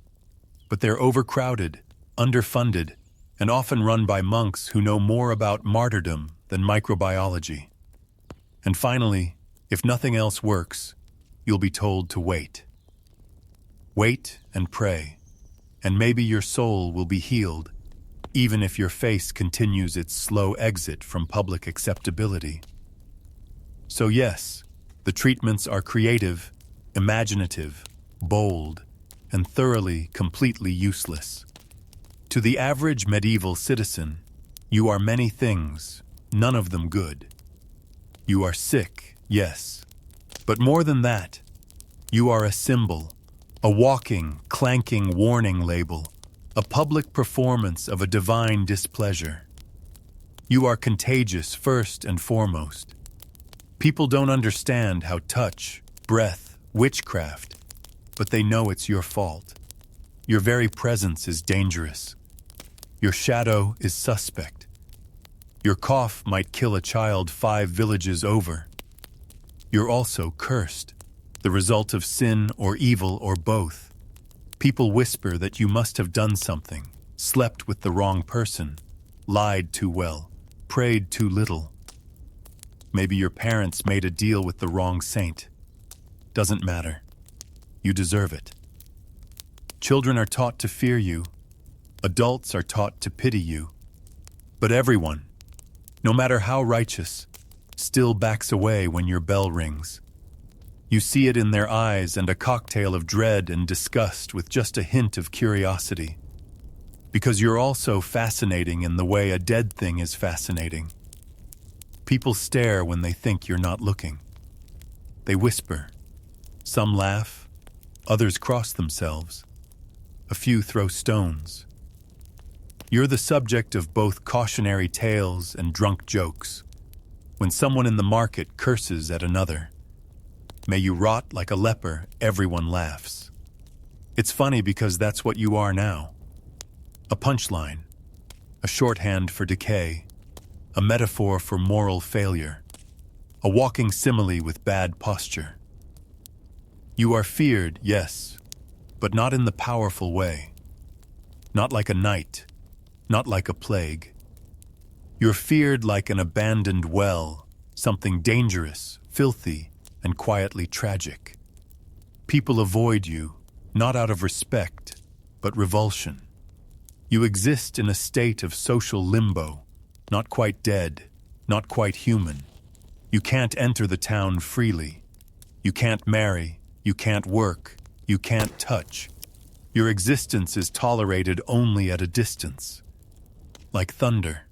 But they're overcrowded, underfunded, and often run by monks who know more about martyrdom than microbiology. And finally, if nothing else works, you'll be told to wait. Wait and pray, and maybe your soul will be healed, even if your face continues its slow exit from public acceptability. So yes, the treatments are creative, imaginative, bold, and thoroughly, completely useless. To the average medieval citizen, you are many things, none of them good. You are sick, yes, but more than that, you are a symbol, a walking, clanking warning label, a public performance of a divine displeasure. You are contagious first and foremost. People don't understand how touch, breath, witchcraft, but they know it's your fault. Your very presence is dangerous. Your shadow is suspect. Your cough might kill a child 5 villages over. You're also cursed, the result of sin or evil or both. People whisper that you must have done something, slept with the wrong person, lied too well, prayed too little. Maybe your parents made a deal with the wrong saint. Doesn't matter. You deserve it. Children are taught to fear you. Adults are taught to pity you. But everyone, no matter how righteous, still backs away when your bell rings. You see it in their eyes and a cocktail of dread and disgust with just a hint of curiosity. Because you're also fascinating in the way a dead thing is fascinating. People stare when they think you're not looking. They whisper. Some laugh, others cross themselves. A few throw stones. You're the subject of both cautionary tales and drunk jokes. When someone in the market curses at another, "May you rot like a leper," everyone laughs. It's funny because that's what you are now. A punchline, a shorthand for decay, a metaphor for moral failure, a walking simile with bad posture. You are feared, yes, but not in the powerful way. Not like a knight, not like a plague. You're feared like an abandoned well, something dangerous, filthy, and quietly tragic. People avoid you, not out of respect, but revulsion. You exist in a state of social limbo, not quite dead, not quite human. You can't enter the town freely. You can't marry, you can't work, you can't touch. Your existence is tolerated only at a distance, like thunder.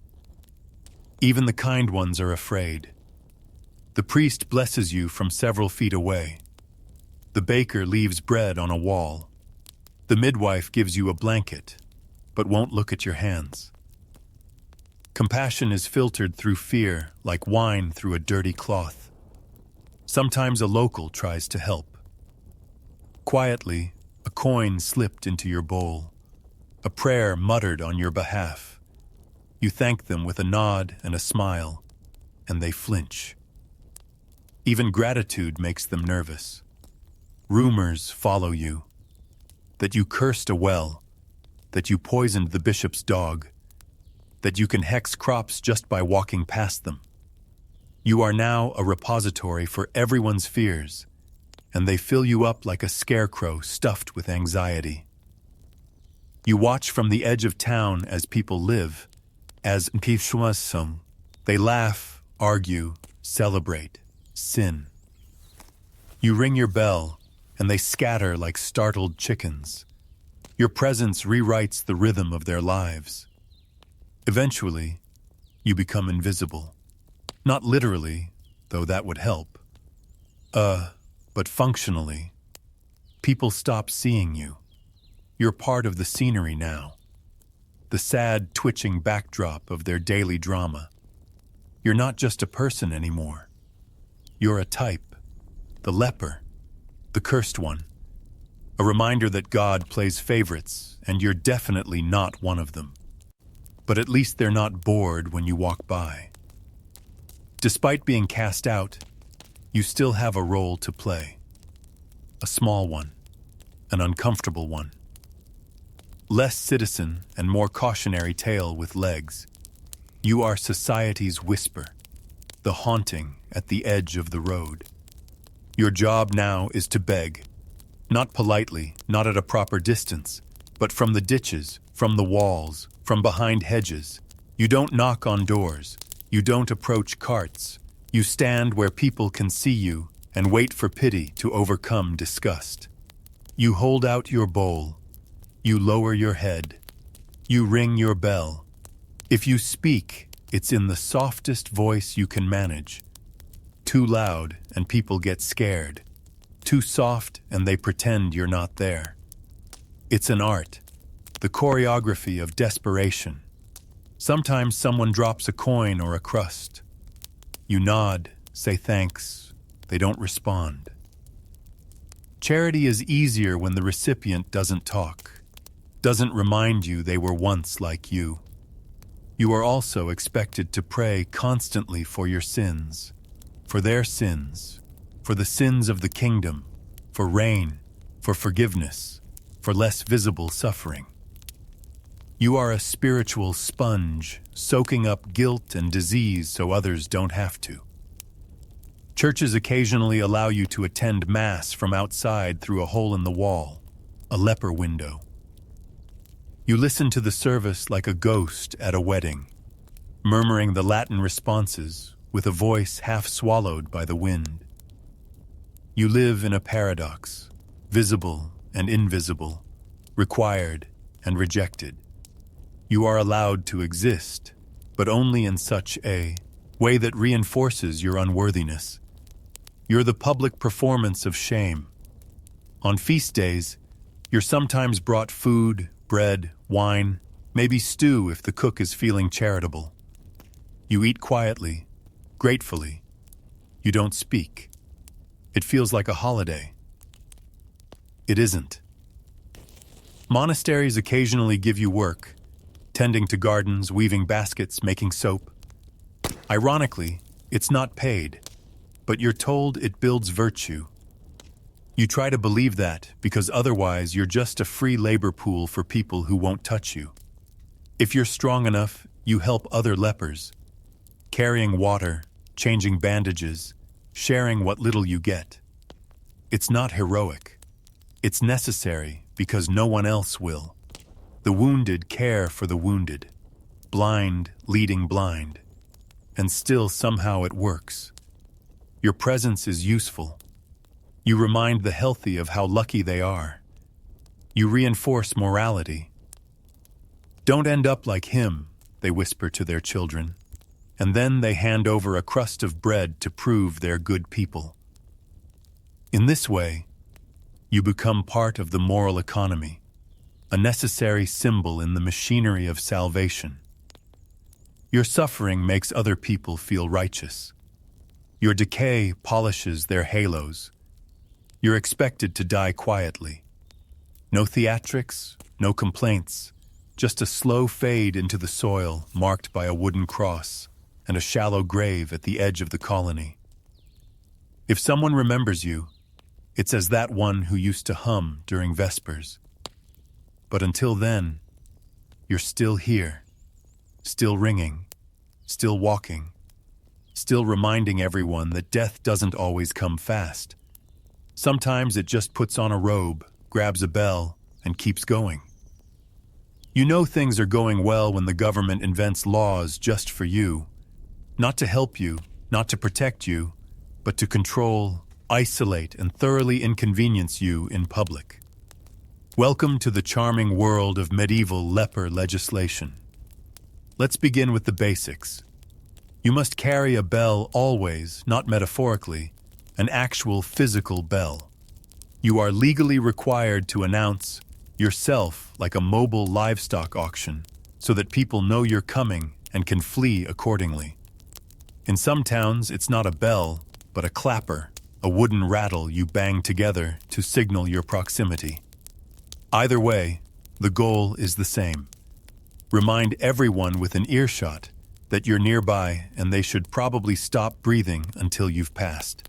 Even the kind ones are afraid. The priest blesses you from several feet away. The baker leaves bread on a wall. The midwife gives you a blanket, but won't look at your hands. Compassion is filtered through fear, like wine through a dirty cloth. Sometimes a local tries to help. Quietly, a coin slipped into your bowl, a prayer muttered on your behalf. You thank them with a nod and a smile, and they flinch. Even gratitude makes them nervous. Rumors follow you, that you cursed a well, that you poisoned the bishop's dog, that you can hex crops just by walking past them. You are now a repository for everyone's fears, and they fill you up like a scarecrow stuffed with anxiety. You watch from the edge of town as people live, as they laugh, argue, celebrate, sin. You ring your bell, and they scatter like startled chickens. Your presence rewrites the rhythm of their lives. Eventually, you become invisible. Not literally, though that would help. But functionally. People stop seeing you. You're part of the scenery now. The sad, twitching backdrop of their daily drama. You're not just a person anymore. You're a type. The leper. The cursed one. A reminder that God plays favorites, and you're definitely not one of them. But at least they're not bored when you walk by. Despite being cast out, you still have a role to play. A small one, an uncomfortable one. Less citizen and more cautionary tale with legs. You are society's whisper, the haunting at the edge of the road. Your job now is to beg, not politely, not at a proper distance, but from the ditches, from the walls, from behind hedges. You don't knock on doors. You don't approach carts. You stand where people can see you and wait for pity to overcome disgust. You hold out your bowl. You lower your head. You ring your bell. If you speak, it's in the softest voice you can manage. Too loud and people get scared. Too soft and they pretend you're not there. It's an art, the choreography of desperation. Sometimes someone drops a coin or a crust. You nod, say thanks. They don't respond. Charity is easier when the recipient doesn't talk, doesn't remind you they were once like you. You are also expected to pray constantly for your sins, for their sins, for the sins of the kingdom, for rain, for forgiveness, for less visible suffering. You are a spiritual sponge, soaking up guilt and disease so others don't have to. Churches occasionally allow you to attend Mass from outside through a hole in the wall, a leper window. You listen to the service like a ghost at a wedding, murmuring the Latin responses with a voice half swallowed by the wind. You live in a paradox, visible and invisible, required and rejected. You are allowed to exist, but only in such a way that reinforces your unworthiness. You're the public performance of shame. On feast days, you're sometimes brought food, bread, wine, maybe stew if the cook is feeling charitable. You eat quietly, gratefully. You don't speak. It feels like a holiday. It isn't. Monasteries occasionally give you work, tending to gardens, weaving baskets, making soap. Ironically, it's not paid, but you're told it builds virtue. You try to believe that because otherwise you're just a free labor pool for people who won't touch you. If you're strong enough, you help other lepers, carrying water, changing bandages, sharing what little you get. It's not heroic. It's necessary because no one else will. The wounded care for the wounded, blind leading blind, and still somehow it works. Your presence is useful. You remind the healthy of how lucky they are. You reinforce morality. Don't end up like him, they whisper to their children, and then they hand over a crust of bread to prove they're good people. In this way, you become part of the moral economy, a necessary symbol in the machinery of salvation. Your suffering makes other people feel righteous. Your decay polishes their halos. You're expected to die quietly. No theatrics, no complaints, just a slow fade into the soil marked by a wooden cross and a shallow grave at the edge of the colony. If someone remembers you, it's as that one who used to hum during Vespers. But until then, you're still here, still ringing, still walking, still reminding everyone that death doesn't always come fast. Sometimes it just puts on a robe, grabs a bell, and keeps going. You know things are going well when the government invents laws just for you, not to help you, not to protect you, but to control, isolate, and thoroughly inconvenience you in public. Welcome to the charming world of medieval leper legislation. Let's begin with the basics. You must carry a bell always, not metaphorically, an actual physical bell. You are legally required to announce yourself like a mobile livestock auction so that people know you're coming and can flee accordingly. In some towns, it's not a bell, but a clapper, a wooden rattle you bang together to signal your proximity. Either way, the goal is the same. Remind everyone within earshot that you're nearby and they should probably stop breathing until you've passed.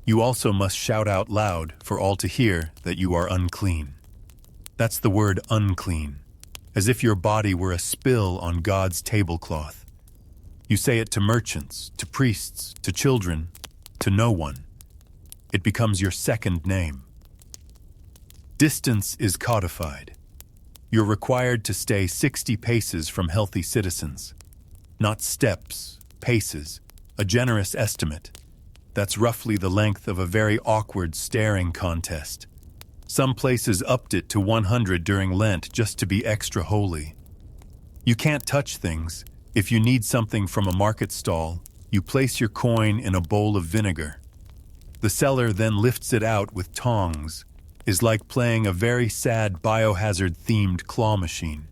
You also must shout out loud for all to hear that you are unclean. That's the word unclean, as if your body were a spill on God's tablecloth. You say it to merchants, to priests, to children, to no one. It becomes your second name. Distance is codified. You're required to stay 60 paces from healthy citizens. Not steps, paces, a generous estimate. That's roughly the length of a very awkward staring contest. Some places upped it to 100 during Lent just to be extra holy. You can't touch things. If you need something from a market stall, you place your coin in a bowl of vinegar. The seller then lifts it out with tongs. Is like playing a very sad biohazard-themed claw machine.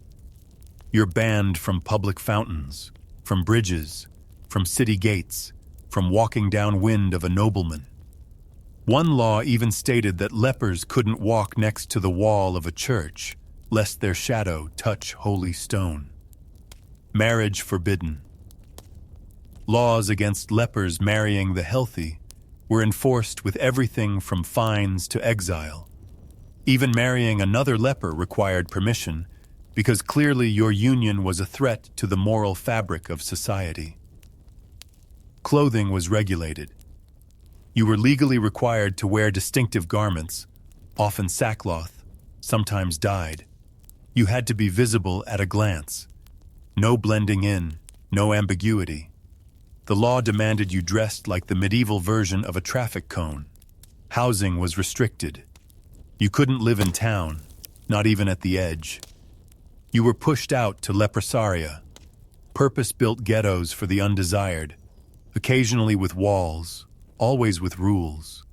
You're banned from public fountains, from bridges, from city gates, from walking downwind of a nobleman. One law even stated that lepers couldn't walk next to the wall of a church, lest their shadow touch holy stone. Marriage forbidden. Laws against lepers marrying the healthy were enforced with everything from fines to exile. Even marrying another leper required permission, because clearly your union was a threat to the moral fabric of society. Clothing was regulated. You were legally required to wear distinctive garments, often sackcloth, sometimes dyed. You had to be visible at a glance. No blending in, no ambiguity. The law demanded you dressed like the medieval version of a traffic cone. Housing was restricted. You couldn't live in town, not even at the edge. You were pushed out to leprosaria, purpose-built ghettos for the undesired, occasionally with walls, always with rules.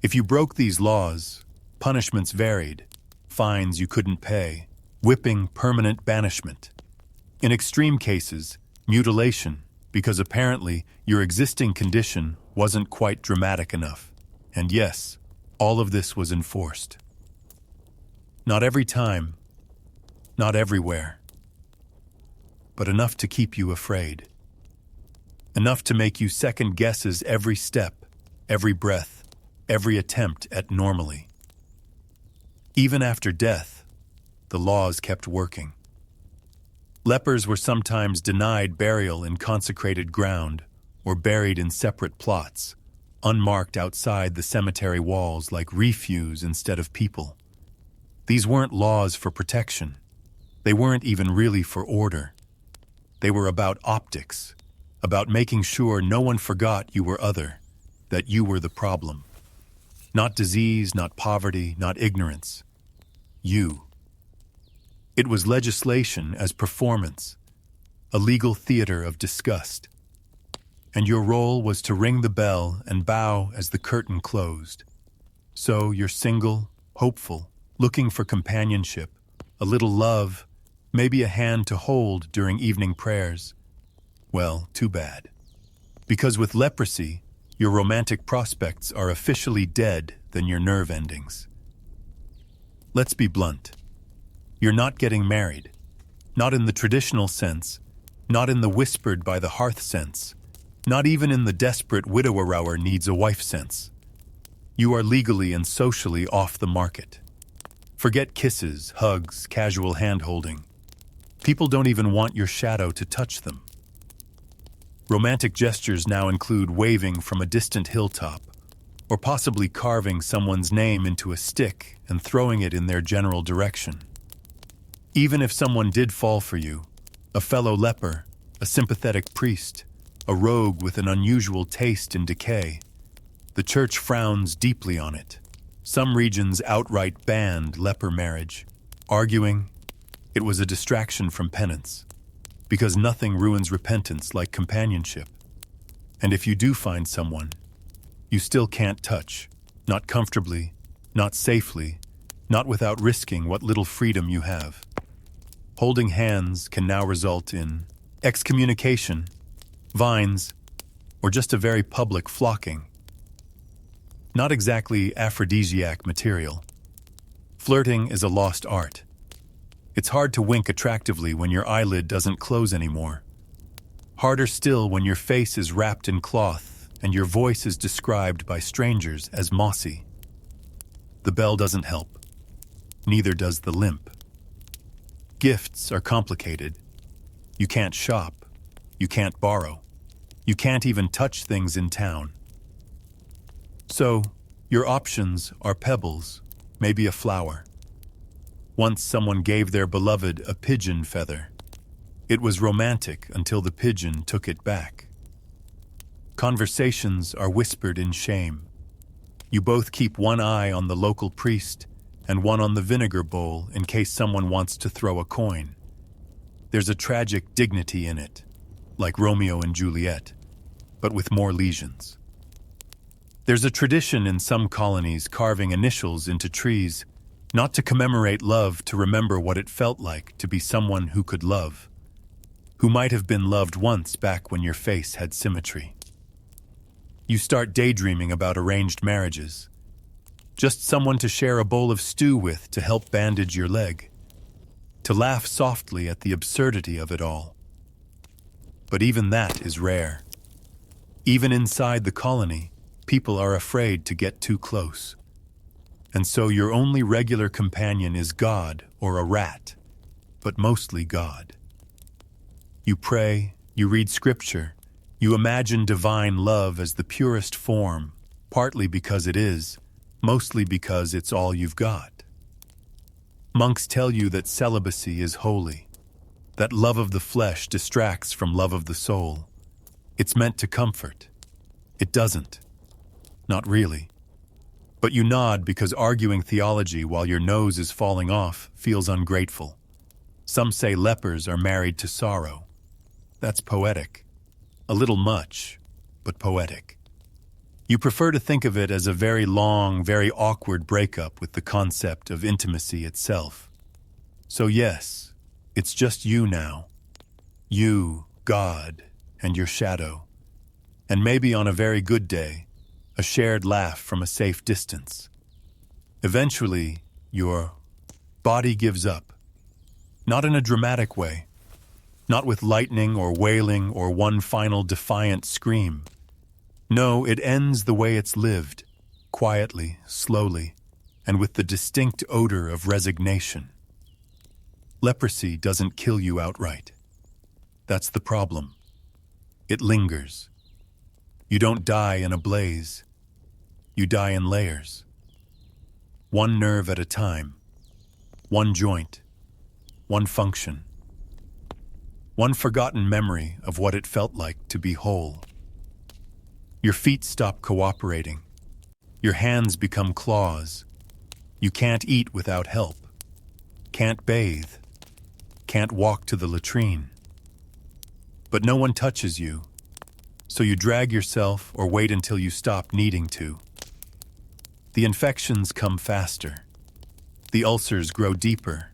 If you broke these laws, punishments varied, fines you couldn't pay, whipping, permanent banishment. In extreme cases, mutilation, because apparently your existing condition wasn't quite dramatic enough. And yes, all of this was enforced. Not every time, not everywhere, but enough to keep you afraid. Enough to make you second guesses every step, every breath, every attempt at normally. Even after death, the laws kept working. Lepers were sometimes denied burial in consecrated ground or buried in separate plots, unmarked outside the cemetery walls like refuse instead of people. These weren't laws for protection. They weren't even really for order. They were about optics, about making sure no one forgot you were other, that you were the problem. Not disease, not poverty, not ignorance. You. It was legislation as performance, a legal theater of disgust. And your role was to ring the bell and bow as the curtain closed. So you're single, hopeful, looking for companionship, a little love, maybe a hand to hold during evening prayers. Well, too bad. Because with leprosy, your romantic prospects are officially dead than your nerve endings. Let's be blunt. You're not getting married. Not in the traditional sense, not in the whispered by the hearth sense, not even in the desperate widower needs a wife sense. You are legally and socially off the market. Forget kisses, hugs, casual hand-holding. People don't even want your shadow to touch them. Romantic gestures now include waving from a distant hilltop, or possibly carving someone's name into a stick and throwing it in their general direction. Even if someone did fall for you, a fellow leper, a sympathetic priest, a rogue with an unusual taste in decay, the church frowns deeply on it. Some regions outright banned leper marriage, arguing it was a distraction from penance, because nothing ruins repentance like companionship. And if you do find someone, you still can't touch, not comfortably, not safely, not without risking what little freedom you have. Holding hands can now result in excommunication, vines, or just a very public flocking. Not exactly aphrodisiac material. Flirting is a lost art. It's hard to wink attractively when your eyelid doesn't close anymore. Harder still when your face is wrapped in cloth and your voice is described by strangers as mossy. The bell doesn't help. Neither does the limp. Gifts are complicated. You can't shop. You can't borrow. You can't even touch things in town. So, your options are pebbles, maybe a flower. Once someone gave their beloved a pigeon feather. It was romantic until the pigeon took it back. Conversations are whispered in shame. You both keep one eye on the local priest and one on the vinegar bowl in case someone wants to throw a coin. There's a tragic dignity in it, like Romeo and Juliet, but with more lesions. There's a tradition in some colonies carving initials into trees, not to commemorate love, to remember what it felt like to be someone who could love, who might have been loved once back when your face had symmetry. You start daydreaming about arranged marriages, just someone to share a bowl of stew with to help bandage your leg, to laugh softly at the absurdity of it all. But even that is rare. Even inside the colony, people are afraid to get too close. And so your only regular companion is God or a rat, but mostly God. You pray, you read scripture, you imagine divine love as the purest form, partly because it is, mostly because it's all you've got. Monks tell you that celibacy is holy, that love of the flesh distracts from love of the soul. It's meant to comfort. It doesn't. Not really. But you nod because arguing theology while your nose is falling off feels ungrateful. Some say lepers are married to sorrow. That's poetic. A little much, but poetic. You prefer to think of it as a very long, very awkward breakup with the concept of intimacy itself. So yes, it's just you now. You, God, and your shadow. And maybe on a very good day, a shared laugh from a safe distance. Eventually, your body gives up. Not in a dramatic way. Not with lightning or wailing or one final defiant scream. No, it ends the way it's lived, quietly, slowly, and with the distinct odor of resignation. Leprosy doesn't kill you outright. That's the problem. It lingers. You don't die in a blaze. You die in layers. One nerve at a time. One joint. One function. One forgotten memory of what it felt like to be whole. Your feet stop cooperating. Your hands become claws. You can't eat without help. Can't bathe. Can't walk to the latrine. But no one touches you, so you drag yourself or wait until you stop needing to. The infections come faster. The ulcers grow deeper.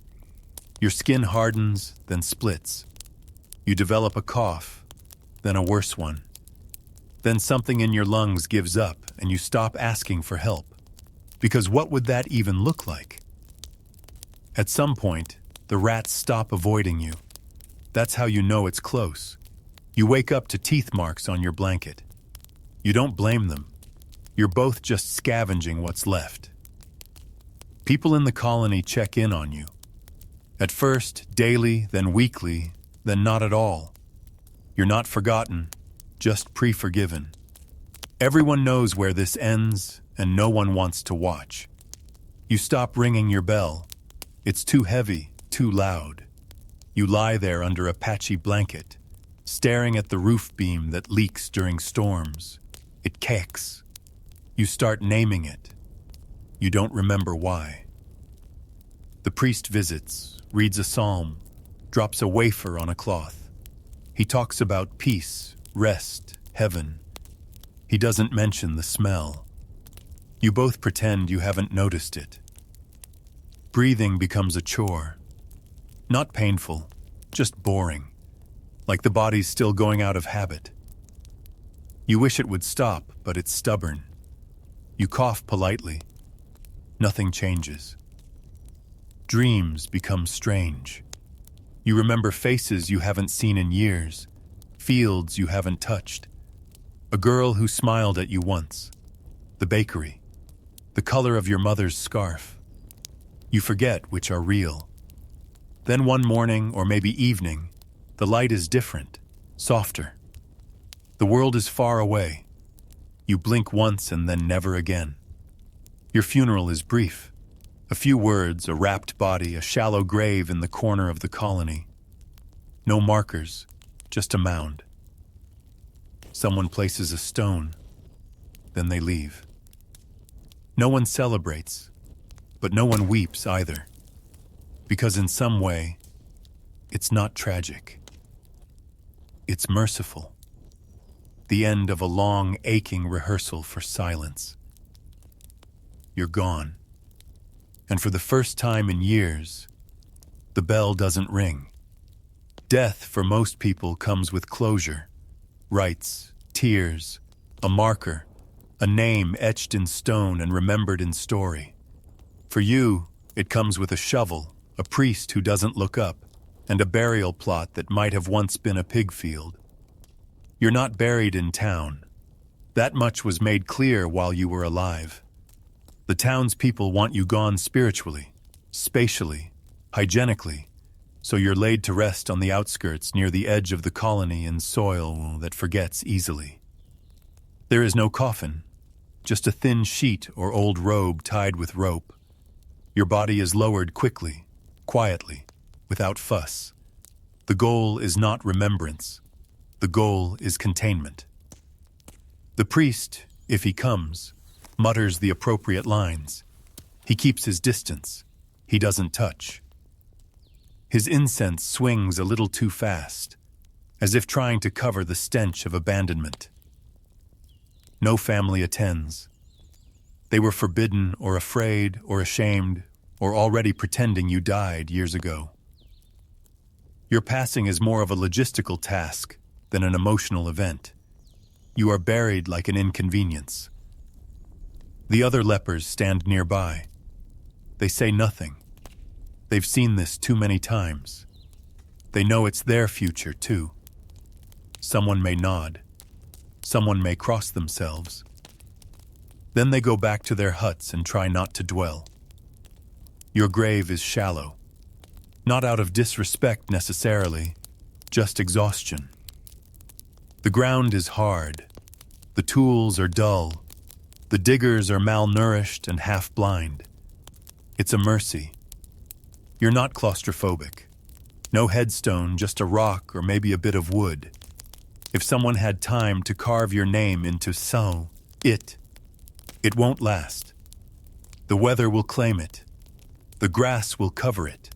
Your skin hardens, then splits. You develop a cough, then a worse one. Then something in your lungs gives up and you stop asking for help. Because what would that even look like? At some point, the rats stop avoiding you. That's how you know it's close. You wake up to teeth marks on your blanket. You don't blame them. You're both just scavenging what's left. People in the colony check in on you. At first, daily, then weekly, then not at all. You're not forgotten, just pre-forgiven. Everyone knows where this ends, and no one wants to watch. You stop ringing your bell. It's too heavy, too loud. You lie there under a patchy blanket, staring at the roof beam that leaks during storms. It kicks. You start naming it. You don't remember why. The priest visits, reads a psalm, drops a wafer on a cloth. He talks about peace, rest, heaven. He doesn't mention the smell. You both pretend you haven't noticed it. Breathing becomes a chore. Not painful, just boring, like the body's still going out of habit. You wish it would stop, but it's stubborn. You cough politely. Nothing changes. Dreams become strange. You remember faces you haven't seen in years, fields you haven't touched. A girl who smiled at you once. The bakery. The color of your mother's scarf. You forget which are real. Then one morning, or maybe evening, the light is different, softer. The world is far away. You blink once and then never again. Your funeral is brief. A few words, a wrapped body, a shallow grave in the corner of the colony. No markers, just a mound. Someone places a stone, then they leave. No one celebrates, but no one weeps either. Because in some way, it's not tragic. It's merciful. The end of a long, aching rehearsal for silence. You're gone. And for the first time in years, the bell doesn't ring. Death, for most people, comes with closure. Rites, tears, a marker, a name etched in stone and remembered in story. For you, it comes with a shovel, a priest who doesn't look up, and a burial plot that might have once been a pig field. You're not buried in town. That much was made clear while you were alive. The townspeople want you gone spiritually, spatially, hygienically, so you're laid to rest on the outskirts near the edge of the colony in soil that forgets easily. There is no coffin, just a thin sheet or old robe tied with rope. Your body is lowered quickly, quietly, without fuss. The goal is not remembrance. The goal is containment. The priest, if he comes, mutters the appropriate lines. He keeps his distance. He doesn't touch. His incense swings a little too fast, as if trying to cover the stench of abandonment. No family attends. They were forbidden or afraid or ashamed or already pretending you died years ago. Your passing is more of a logistical task than an emotional event. You are buried like an inconvenience. The other lepers stand nearby. They say nothing. They've seen this too many times. They know it's their future, too. Someone may nod. Someone may cross themselves. Then they go back to their huts and try not to dwell. Your grave is shallow. Not out of disrespect necessarily, just exhaustion. The ground is hard. The tools are dull. The diggers are malnourished and half-blind. It's a mercy. You're not claustrophobic. No headstone, just a rock or maybe a bit of wood. If someone had time to carve your name into stone, it won't last. The weather will claim it. The grass will cover it.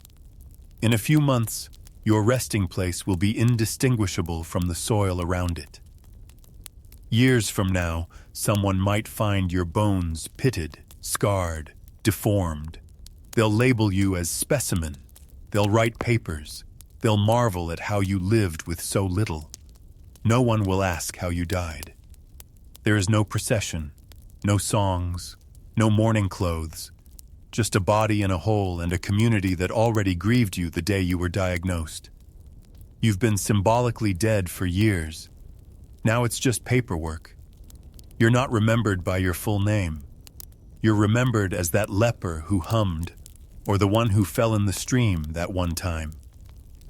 In a few months, your resting place will be indistinguishable from the soil around it. Years from now, someone might find your bones pitted, scarred, deformed. They'll label you as specimen. They'll write papers. They'll marvel at how you lived with so little. No one will ask how you died. There is no procession, no songs, no mourning clothes, just a body in a hole and a community that already grieved you the day you were diagnosed. You've been symbolically dead for years. Now it's just paperwork. You're not remembered by your full name. You're remembered as that leper who hummed, or the one who fell in the stream that one time.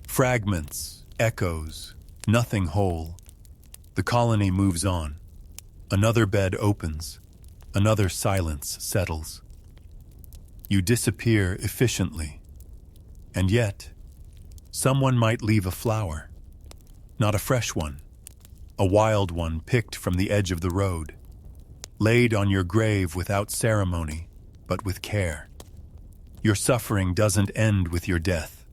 Fragments, echoes, nothing whole. The colony moves on. Another bed opens. Another silence settles. You disappear efficiently. And yet, someone might leave a flower. Not a fresh one. A wild one picked from the edge of the road. Laid on your grave without ceremony, but with care. Your suffering doesn't end with your death.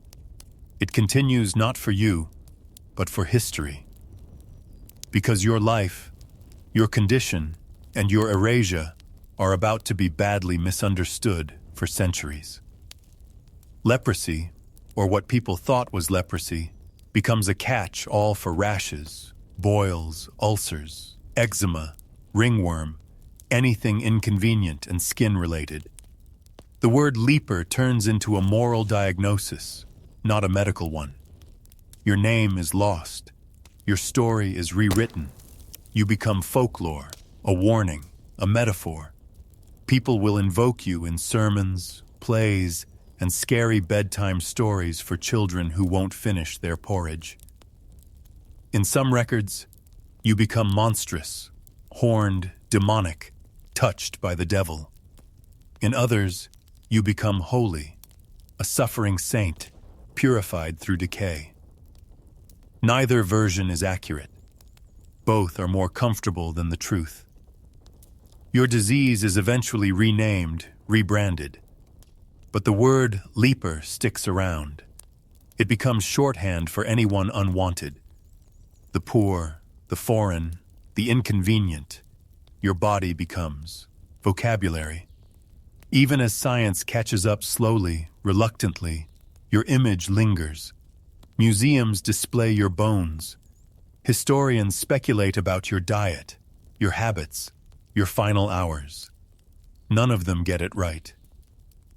It continues not for you, but for history. Because your life, your condition, and your erasure are about to be badly misunderstood for centuries. Leprosy, or what people thought was leprosy, becomes a catch-all for rashes, boils, ulcers, eczema, ringworm, anything inconvenient and skin-related. The word leper turns into a moral diagnosis, not a medical one. Your name is lost. Your story is rewritten. You become folklore, a warning, a metaphor. People will invoke you in sermons, plays, and scary bedtime stories for children who won't finish their porridge. In some records, you become monstrous, horned, demonic, touched by the devil. In others, you become holy, a suffering saint, purified through decay. Neither version is accurate. Both are more comfortable than the truth. Your disease is eventually renamed, rebranded. But the word leper sticks around. It becomes shorthand for anyone unwanted. The poor, the foreign, the inconvenient. Your body becomes vocabulary. Even as science catches up slowly, reluctantly, your image lingers. Museums display your bones. Historians speculate about your diet, your habits, your final hours. None of them get it right.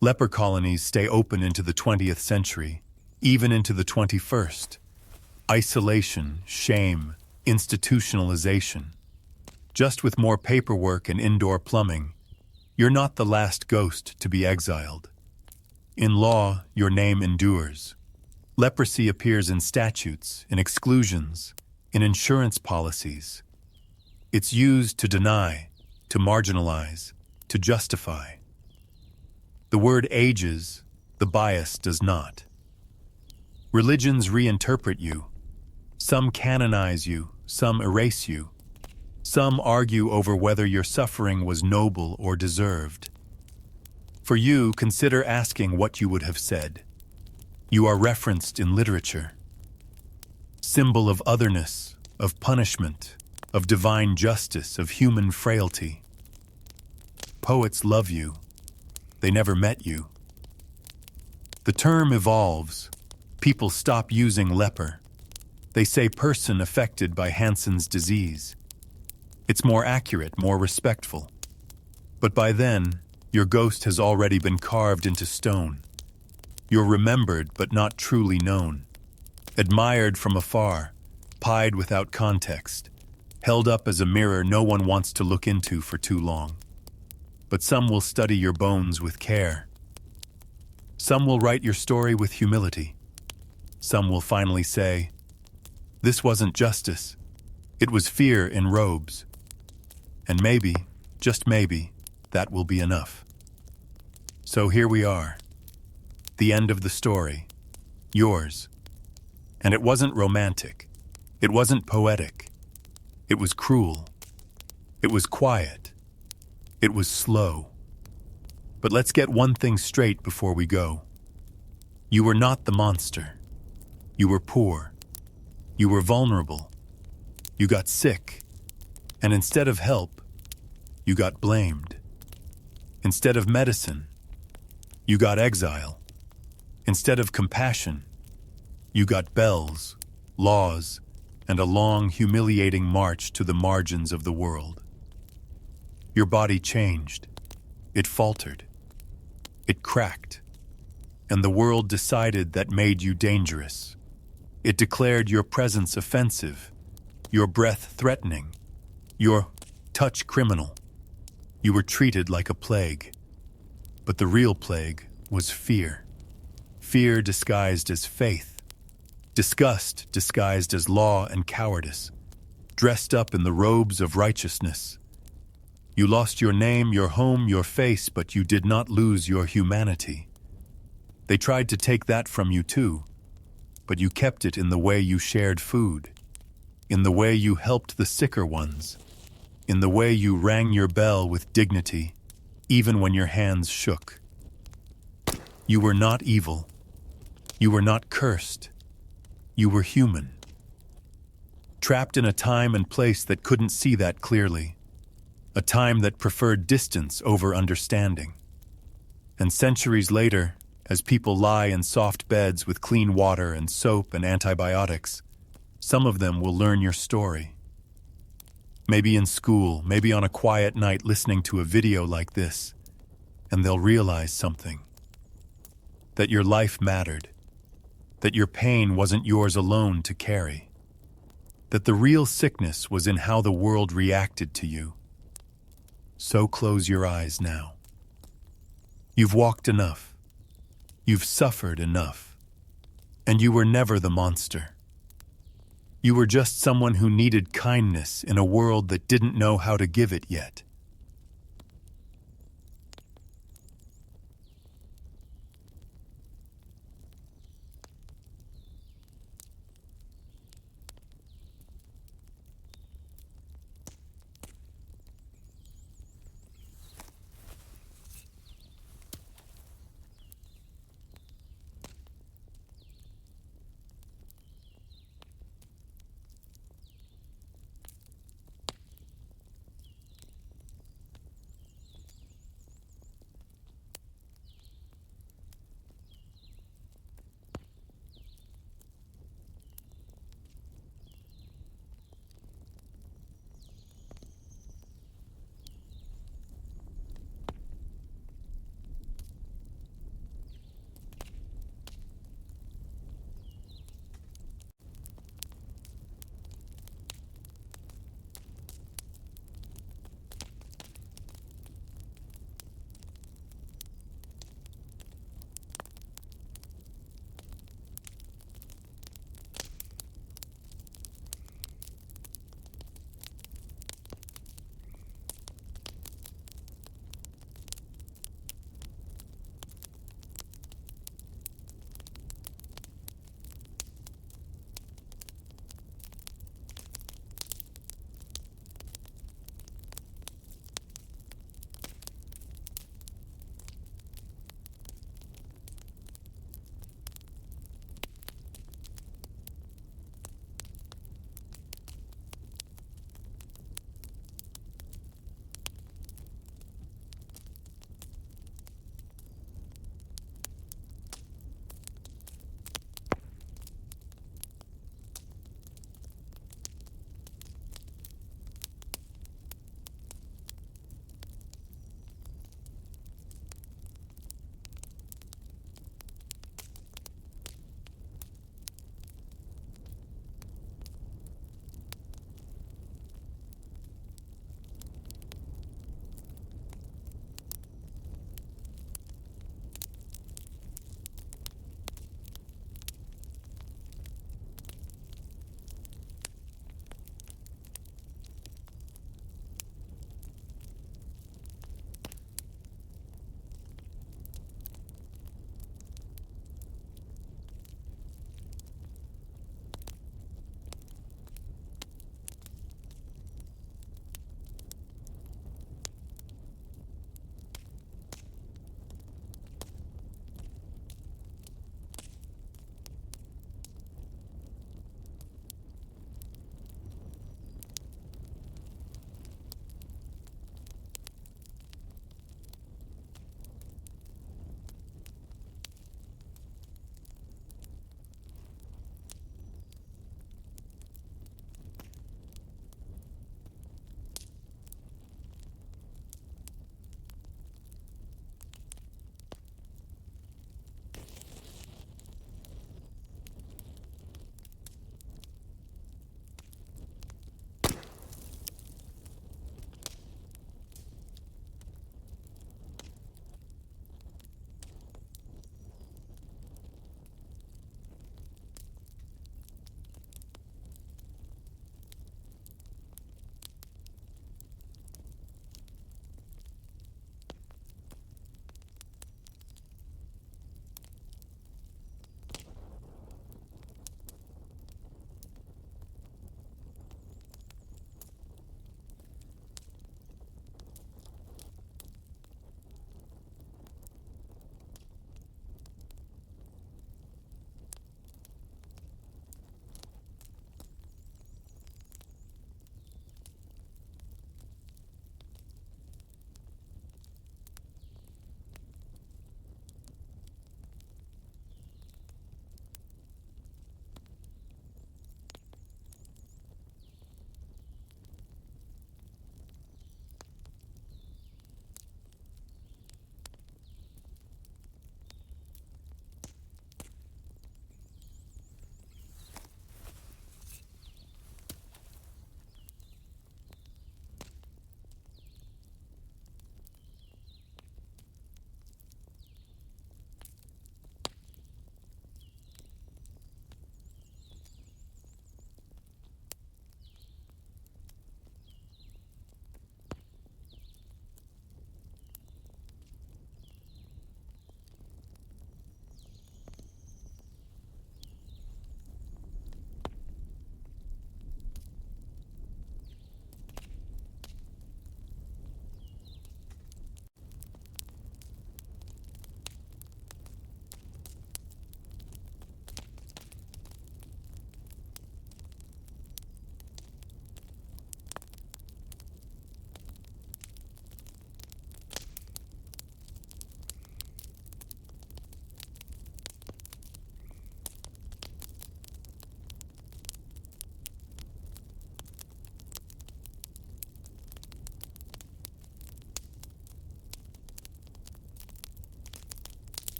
Leper colonies stay open into the 20th century, even into the 21st. Isolation, shame, institutionalization. Just with more paperwork and indoor plumbing, you're not the last ghost to be exiled. In law, your name endures. Leprosy appears in statutes, in exclusions, in insurance policies. It's used to deny, to marginalize, to justify. The word ages, the bias does not. Religions reinterpret you. Some canonize you, some erase you. Some argue over whether your suffering was noble or deserved. For you, consider asking what you would have said. You are referenced in literature. Symbol of otherness, of punishment, of divine justice, of human frailty. Poets love you. They never met you. The term evolves. People stop using leper. They say person affected by Hansen's disease. It's more accurate, more respectful. But by then, your ghost has already been carved into stone. You're remembered but not truly known. Admired from afar, pied without context, held up as a mirror no one wants to look into for too long. But some will study your bones with care. Some will write your story with humility. Some will finally say, "This wasn't justice. It was fear in robes." And maybe, just maybe, that will be enough. So here we are. The end of the story. Yours. And it wasn't romantic. It wasn't poetic. It was cruel. It was quiet. It was slow. But let's get one thing straight before we go. You were not the monster. You were poor. You were vulnerable. You got sick. And instead of help, you got blamed. Instead of medicine, you got exile. Instead of compassion, you got bells, laws, and a long, humiliating march to the margins of the world. Your body changed. It faltered. It cracked. And the world decided that made you dangerous. It declared your presence offensive, your breath threatening, your touch criminal. You were treated like a plague. But the real plague was fear. Fear disguised as faith. Disgust disguised as law and cowardice, dressed up in the robes of righteousness. You lost your name, your home, your face, but you did not lose your humanity. They tried to take that from you too, but you kept it in the way you shared food, in the way you helped the sicker ones, in the way you rang your bell with dignity, even when your hands shook. You were not evil. You were not cursed. You were human. Trapped in a time and place that couldn't see that clearly, a time that preferred distance over understanding. And centuries later, as people lie in soft beds with clean water and soap and antibiotics, some of them will learn your story. Maybe in school, maybe on a quiet night listening to a video like this, and they'll realize something. That your life mattered. That your pain wasn't yours alone to carry. That the real sickness was in how the world reacted to you. So close your eyes now. You've walked enough. You've suffered enough. And you were never the monster. You were just someone who needed kindness in a world that didn't know how to give it yet.